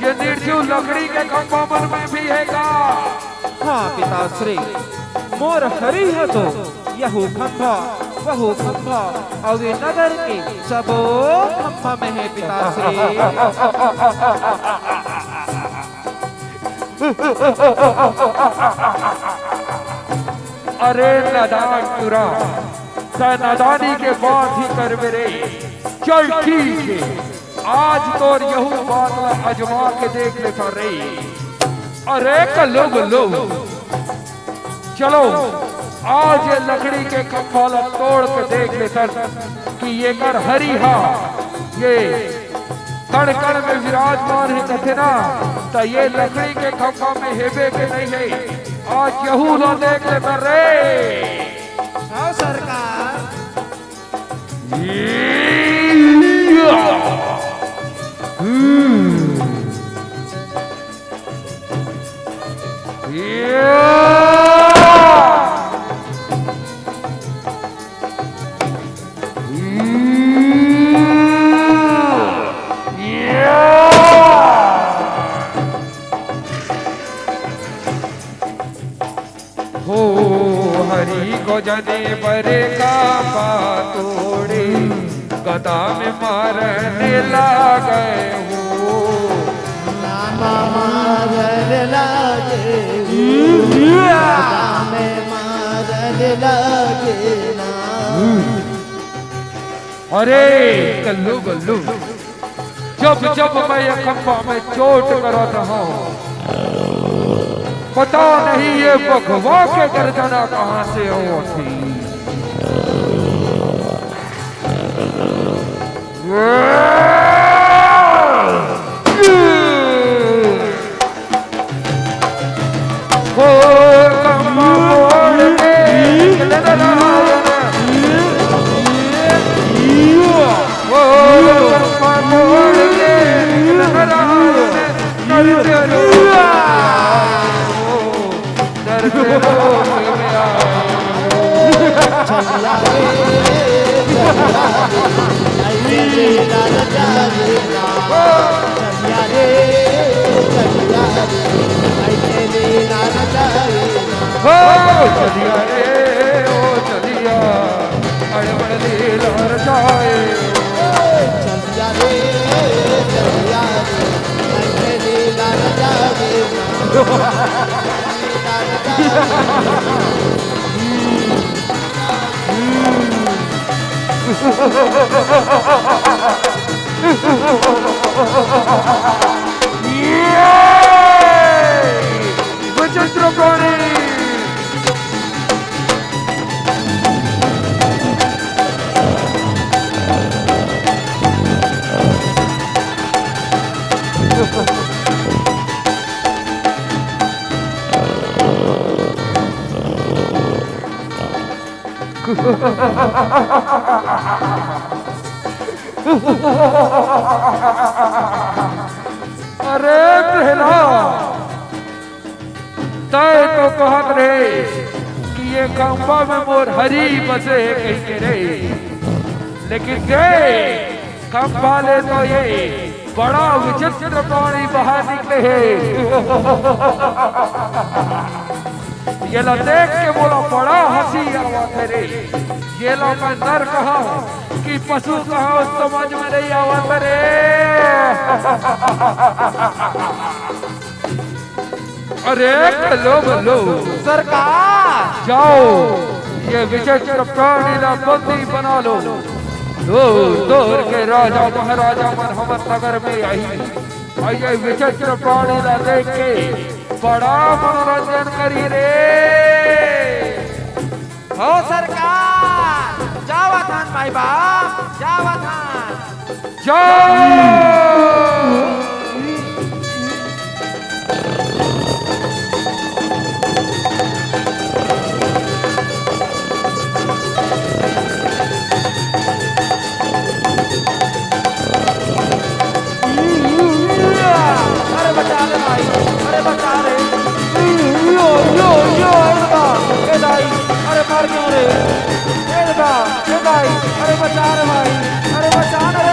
ये निर्जीव लकड़ी के खंभा में भी है का? हाँ पिताश्री मोर हरि है तो यहू खंभा वहू खंभा और ये नगर के सबो खंभा में है पिताश्री। अरे नदान तुरा नादानी के बाद ही कर मेरे। चल ठीक है, आज तो यहू बात अजमा के देख ले कर रही। अरे कल्लो बल्लो चलो आज ये लकड़ी के खंभा तोड़ के देख ले सर कि ये कर हरिहा ये कण कण में विराजमान है कथे ना। तो ये लकड़ी के खंभा में हेबे के नहीं है, आज यहू ना देख ले कर रे। हाँ सरकार। हो हरि को जने बरे का तोड़े गदा में मारने लागे हो। नामा मारन लागे गदा में मारन लागे ना। अरे कल्लू बल्लू जब जब मैं ये खंभा में चोट करा रहा हूँ, पता नहीं ये भगवा के गर्जना कहाँ से उठी। वो खंभा मोड़ के वो खंभा मोड़ के दर्द ऐसे लीला रचावे ना चलिया रे चलिया रे ऐसे लीला रचावे ना हो चलिया रे ओ चलिया अड़बड़ लीला रचाए चलिया रे चलिया रे ऐसे लीला रचावे ना लीला विचित्र प्राणी अरे प्रहलाद तय तो कहत रहे कि ये खंबा में मोर हरी बसे कहीं के रे, लेकिन गए खंबा ले तो ये बड़ा विचित्र प्राणी बाहर निकले है। ये लो देख के बोला बड़ा हंसी आवत है रे। ये लो मैं नर कहा कि पशु कहा समझ में नहीं आवत रे। अरे लो बोलो सरकार जाओ ये विचित्र प्राणी ना बंदी बना लो। दूर के राजा महाराजा मनहमत नगर में आई ये विचित्र प्राणी ना देख के बड़ा मनोरंजन करी रे। हो सरकार जावा थान भाई बाप जावा थान जाओ अरे बचा रे भाई अरे बचा रे यो यो यो ए भाई अरे मार क्यों रे ए भाई अरे बचा रे भाई अरे बचा रे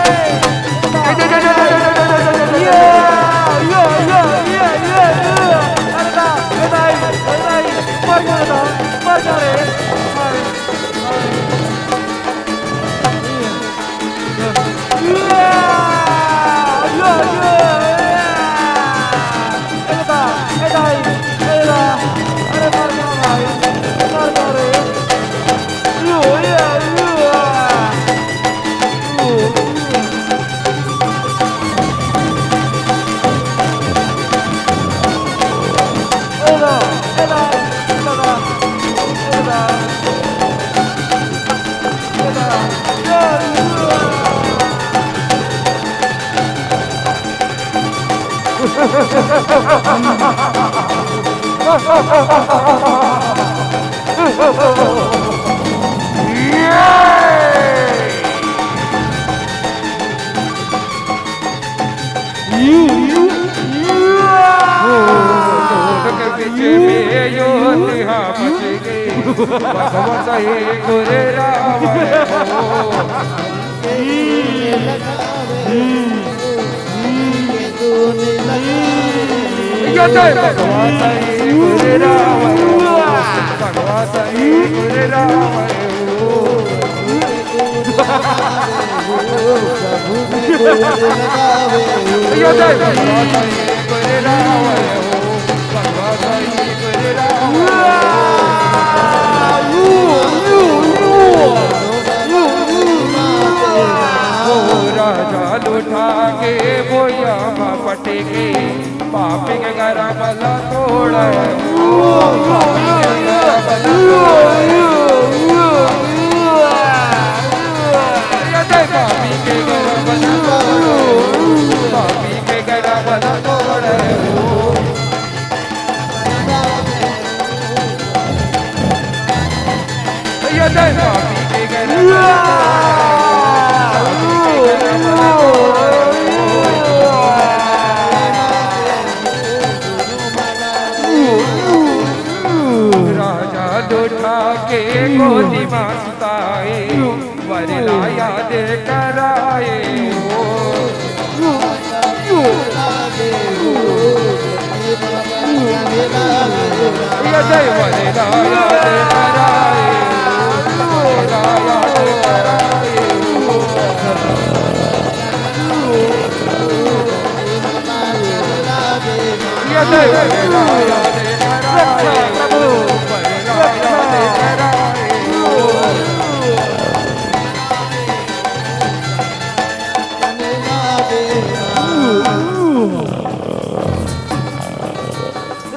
ये यो यो ये अरे भाई मार क्यों रे राजा लुटा के बोया पटे के पापी के घर बला तोड़ा पापी के घर बला पापी के घर बला तोड़ा पापी के घर उठा के गोदी माँ सुताए वर लाया दे कराए ये जय वर लाया दे कराए वर लाया दे कराए ये जय वर लाया दे कराए वर लाया दे कराए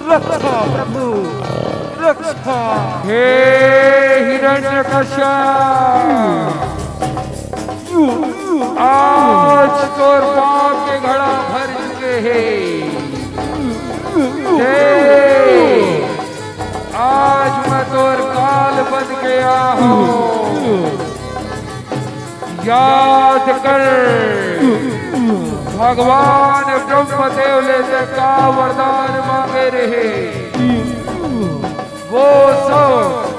रक्षा प्रभु रक्षा। हे हिरण्यकश्यप आज तोर बाप के घड़ा भर चुके हैं आज मैं तोर काल बन गया हूँ याद कर भगवान ब्रह्मदेव लेते का वरदान मांगे रहे वो सब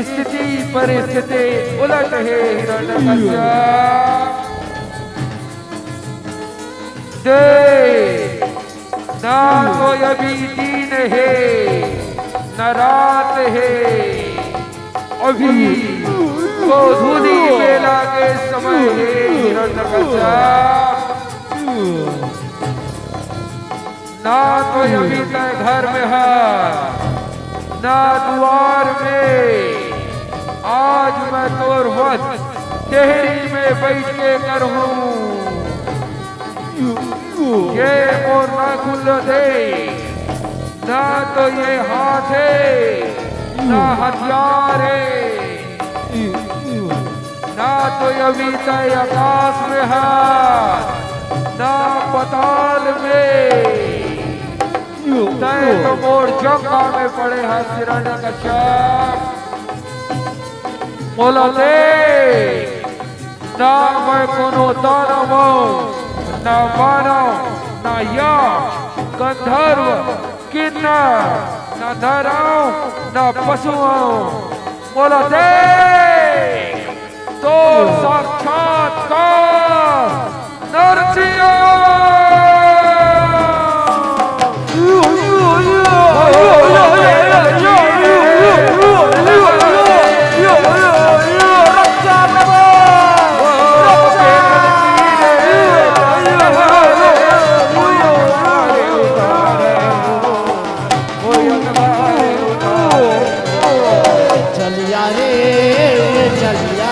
स्थिति परिस्थिति उलट है हिरण्यकश्यप दे ना तो अभी दिन है न रात है अभी तो धुनी मेला के समय है हिरण्यकश्यप ना तो अभी तक घर में है ना द्वार में आज मैं तोर वध टेहरी में बैठ के करूं ये मोर ना खुल दे ना तो ये हाथ है ना हथियार है ना तो अभी तय आकाश में है ना पताल में तय तो मोर जंगा में पड़े हैं हिरण्यकश्यप बोला दे ना मैं कोनो दानव ना मानव ना यक्ष गंधर्व किन्नर ना नरव ना पशुओं बोला दे तो साक्षात्कार नरसिंह चलिया रे ओ चलिया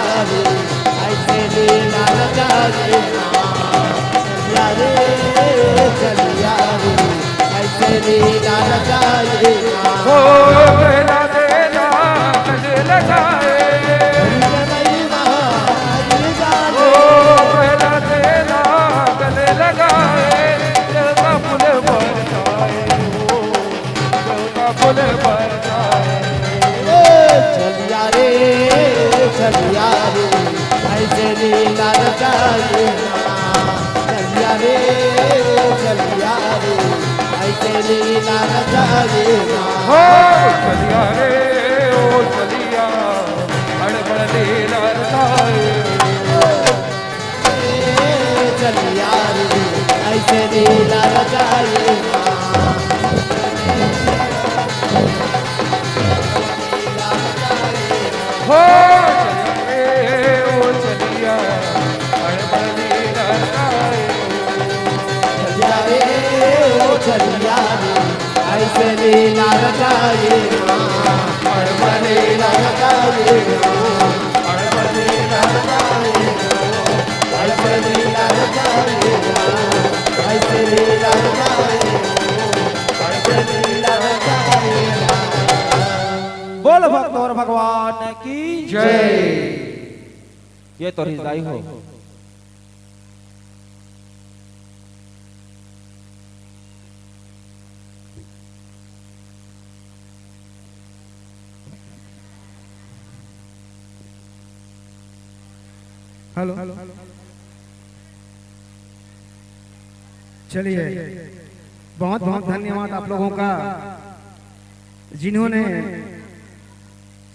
हड़बड़ लीला चलिया रे ऐसे लीला रचाए हो चलिया रे ओ चलिया हड़बड़ लीला चलिया रे ओ चलिया रे ऐसे लीला रचाए हड़बड़ लीला रचाए हड़बड़ लीला रचाए ऐसे लीला रचाए ऐसे लीला रचाए ऐसे लीला रचाए। बोल भक्त और भगवान की जय। ये तो हृदय हो हेलो चलिए बहुत बहुत धन्यवाद आप लोगों का जिन्होंने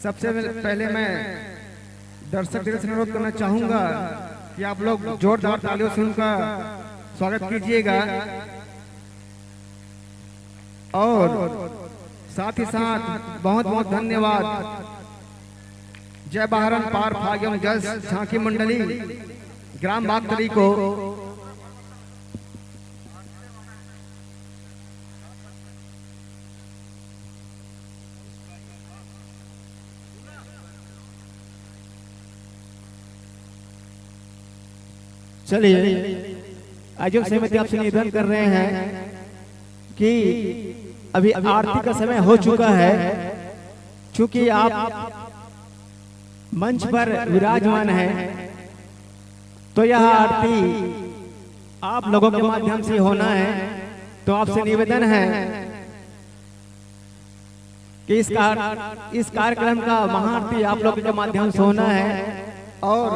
सबसे पहले मैं दर्शक दिल से अनुरोध करना चाहूंगा कि आप लोग जोरदार तालियों से उनका स्वागत कीजिएगा और साथ ही साथ बहुत बहुत धन्यवाद जय बहरन पार फाग्यम जस झांकी मंडली ग्राम बागतरी को चलिए आयोजक समिति आपसे निवेदन कर रहे हैं कि अभी आरती का समय हो चुका है। चूंकि आप मंच पर विराजमान हैं तो यह आरती आप लोगों के माध्यम से होना है। तो आपसे निवेदन है कि इस कार्यक्रम का महाआरती आप लोगों के माध्यम से होना है। और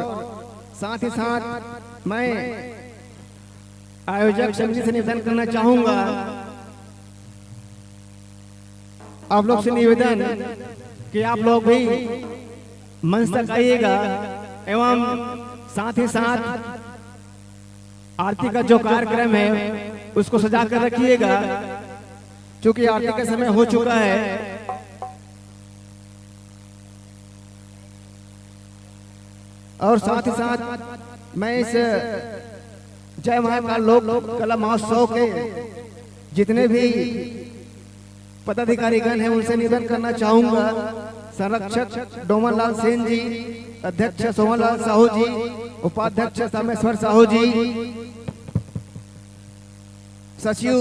साथ ही साथ मैं आयोजक समिति से निवेदन करना चाहूंगा, आप लोग से निवेदन कि आप लोग भी मंच तक आइएगा एवं साथ ही साथ आरती का जो कार्यक्रम है उसको सजा कर रखिएगा, क्योंकि आरती का समय हो चुका है। और साथ ही साथ मैं इस जय महाकाल लोक कला महोत्सव के जितने भी पदाधिकारीगण हैं उनसे निवेदन करना चाहूंगा। संरक्षक डोमन लाल सेन जी, अध्यक्ष सोमन लाल साहू जी, उपाध्यक्ष सामेश्वर साहू जी, सचिव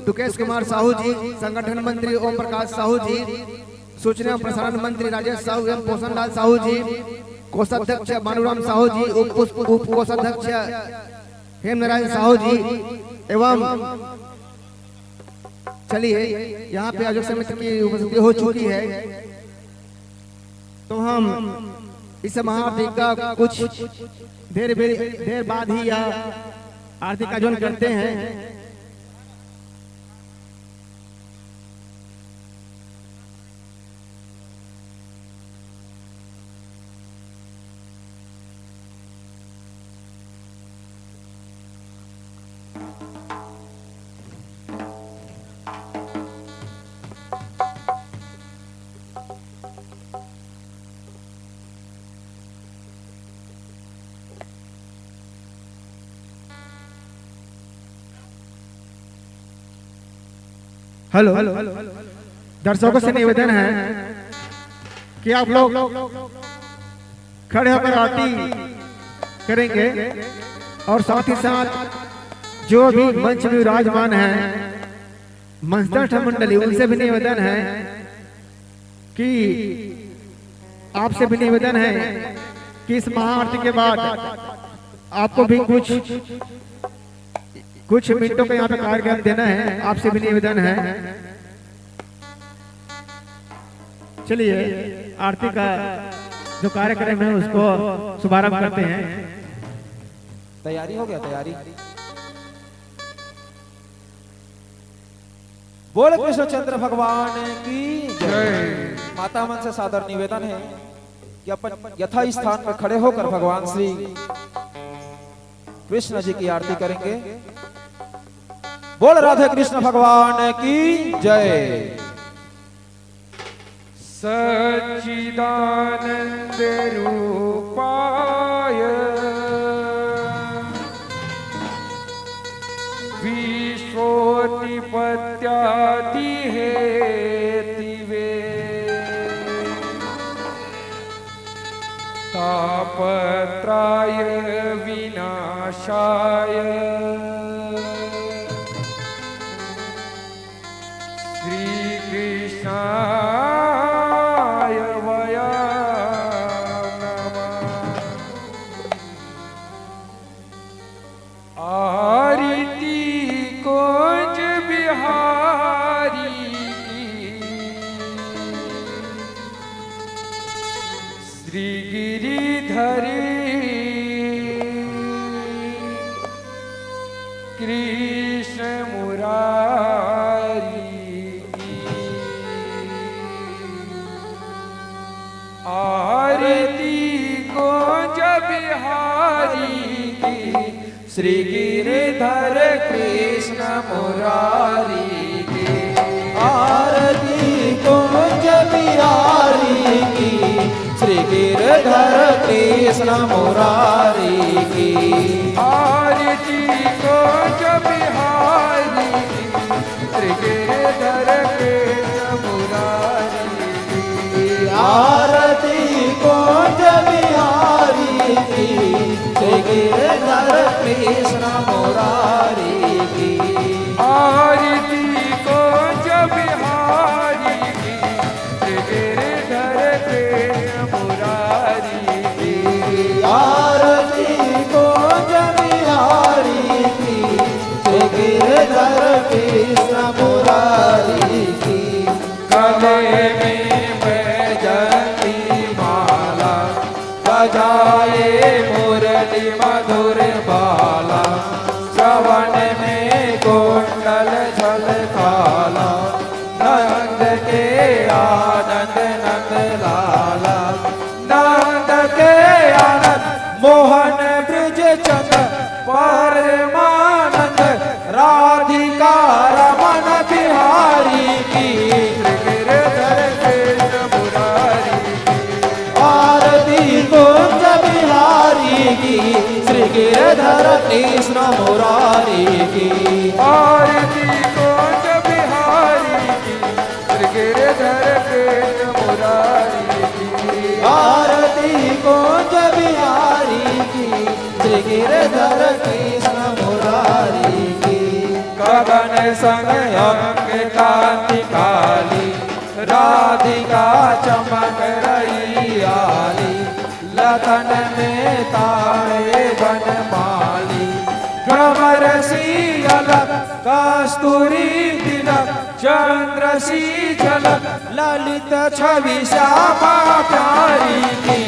टुकेश कुमार साहू जी, संगठन मंत्री ओम प्रकाश साहू जी, सूचना एवं प्रसारण मंत्री राजेश साहू एवं पोषण लाल साहू जी, कोषाध्यक्ष मानुराम साहू जी, उप कोषाध्यक्ष हेम नारायण साहू जी एवं चलिए यहाँ पे आयोजक समिति की उपस्थिति हो चुकी है। तो हम इस महाआरती का कुछ देर बाद ही यह आरती का आयोजन करते हैं। हेलो दर्शकों से निवेदन है कि आप लोग खड़े होकर आरती करेंगे और साथ ही साथ जो भी मंच में विराजमान है मंचस्थ मंडली उनसे भी निवेदन है कि आपसे भी निवेदन है कि इस महाआरती के बाद आपको भी कुछ मिनटों का यहाँ पे कार्यक्रम देना है। आपसे भी निवेदन है। चलिए आरती का जो कार्यक्रम है उसको शुभारंभ करते हैं। तैयारी हो गया? तैयारी बोल कृष्णचंद्र भगवान की जय। माता मन से सादर निवेदन है कि अपन यथा स्थान पर खड़े होकर भगवान श्री कृष्ण जी की आरती करेंगे। बोल राधे कृष्ण भगवान की जय। सच्चिदानंद रूपाय विश्वोत्पत्त्यादि हेतवे तापत्राय विनाशाय कृष्णाय वयं नमः। आरती कुंज बिहारी श्री गिरिधरी कृष्ण मुरारी आरती कुंज बिहारी की, श्री गिरधर कृष्ण मुरारी की। आरती कुंज बिहारी की, श्री गिरधर कृष्ण मुरारी की। आरती कुंज बिहारी की, श्री गिरधर कृष्ण मुरारी की। आरती कुंज बिहारी की, श्री गिरधर कृष्ण मुरारी की। आरती कुंज बिहारी की, श्री गिरधर कृष्ण मुरारी की। आरती कुंज बिहारी की, श्री गिरधर कृष्ण मुरारी की। गले में बैजंती माला, बजाए मुरली मधुर बाला। श्रवण में कुंडल झलकाला, नंद के आनंद नंद लाला। नंद के आनंद मोहन ब्रज चंद, परमानंद राधिका रमन बिहारी की। गिरधर कृष्ण मुरारी की। आरती कुंज बिहारी की, श्री गिरधर कृष्ण मुरारी की। आरती कुंज बिहारी की, श्री गिरधर कृष्ण मुरारी की। आरती कुंज बिहारी की, श्री गिरधर कृष्ण मुरारी की। गगन संग अंग कांति काली, राधिका चमक रही आली। लखन में तारे बनमाली, भ्रमर सी अलग कस्तूरी तिलक। चंद्र सी झलक ललित छवि श्यामा प्यारी की।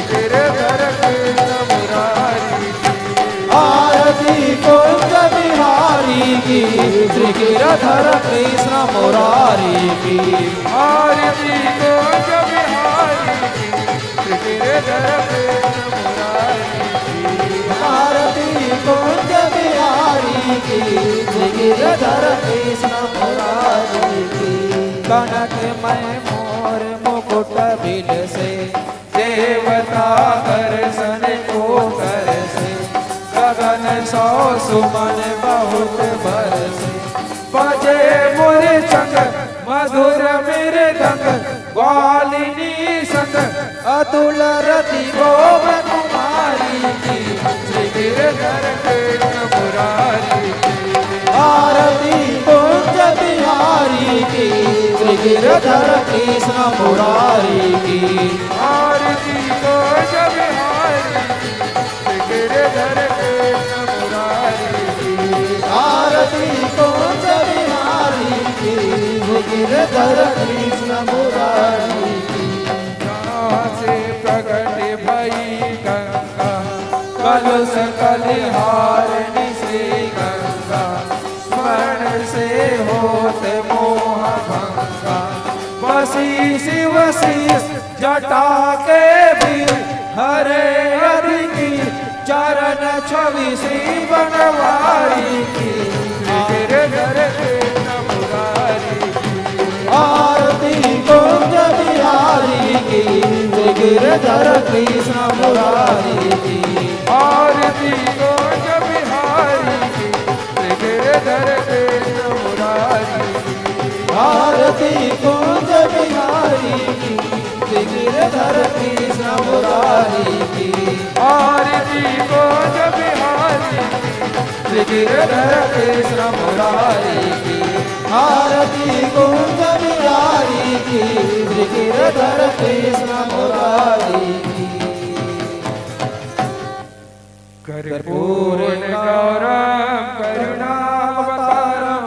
गिरधर कृष्ण मुरारी की। आरती कुंज बिहारी की, श्री गिरधर कृष्ण मुरारी की। आरती कुंज बिहारी की, श्री गिरधर कृष्ण मुरारी की। आरती कुंज बिहारी की, श्री गिरधर कृष्ण मुरारी की। कनक में मोर मुकुट बिल से, देवता दर्शन को कर से। गगन सौ सुमन बहुत बरसे, बजे मोरे चंग मधुर मेरे दंग। ग्वालिनी संग अतुल रति गोप कुमारी की। श्री गिरधर कृष्ण मुरारी की। आरती कुंज बिहारी की, श्री गिरधर कृष्ण मुरारी की। आरती कुंज बिहारी की, श्री गिरधर कृष्ण मुरारी की। आरती कुंज बिहारी की, श्री गिरधर कृष्ण मुरारी की। जहाँ से प्रकट भई गंगा, कलुष कलिहारिणी श्री गंगा। स्मरण से होत मोह भंगा, बसी शिव शीस जटा के बीच। हरे अधिकी चरण छवि श्री बनवारी की। गिरधर कृष्ण मुरारी की। आरती कुंज बिहारी की, श्री गिरधर कृष्ण मुरारी की। आरती कुंज बिहारी की, श्री गिरधर कृष्ण मुरारी की। आरती कुंज बिहारी की, श्री गिरधर कृष्ण मुरारी की। आरती कुंज बिहारी की, श्री गिरधर कृष्ण मुरारी की। आरती कुंज बिहारी की, श्री गिरधर कृष्ण मुरारी की। कर्पूर गौरम करुणावतारम,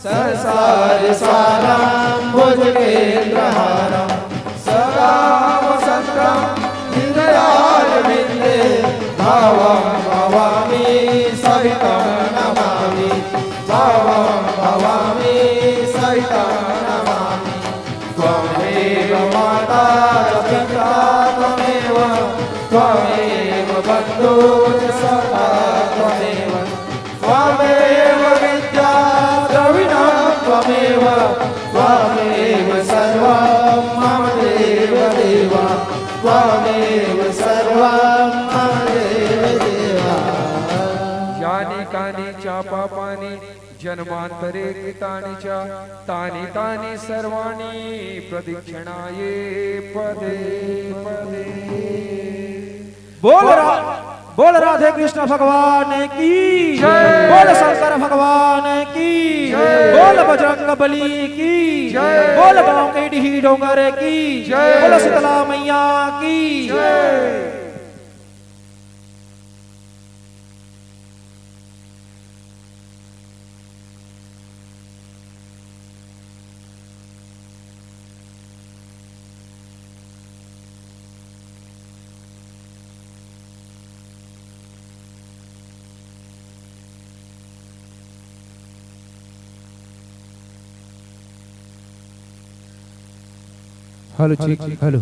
संसार सारम भुजगेन्द्रहारम, सदा वसंतम हृदयारविन्दे भावं भवामि सहितं नमामि। भावं भवामि सहितं नमामि। त्वमेव माता पिता त्वमेव त्वमेव बन्धो च सखा त्वमेव त्वमेव विद्या द्रविणं त्वमेव त्वमेव सर्वं मम देव देव त्वमेव सर्वं मम देव देव यानि कानि च पापानि जन्मांतरे कृतानि च तानि तानि सर्वाणि प्रदक्षिणाये पदे पदे। बोल राधे कृष्ण भगवान की जय। बोल शंकर भगवान की जय। बोल बजरंग बली की जय। बोल बांके डोंगर की जय। बोल शीतला मैया की जय। Hello check hello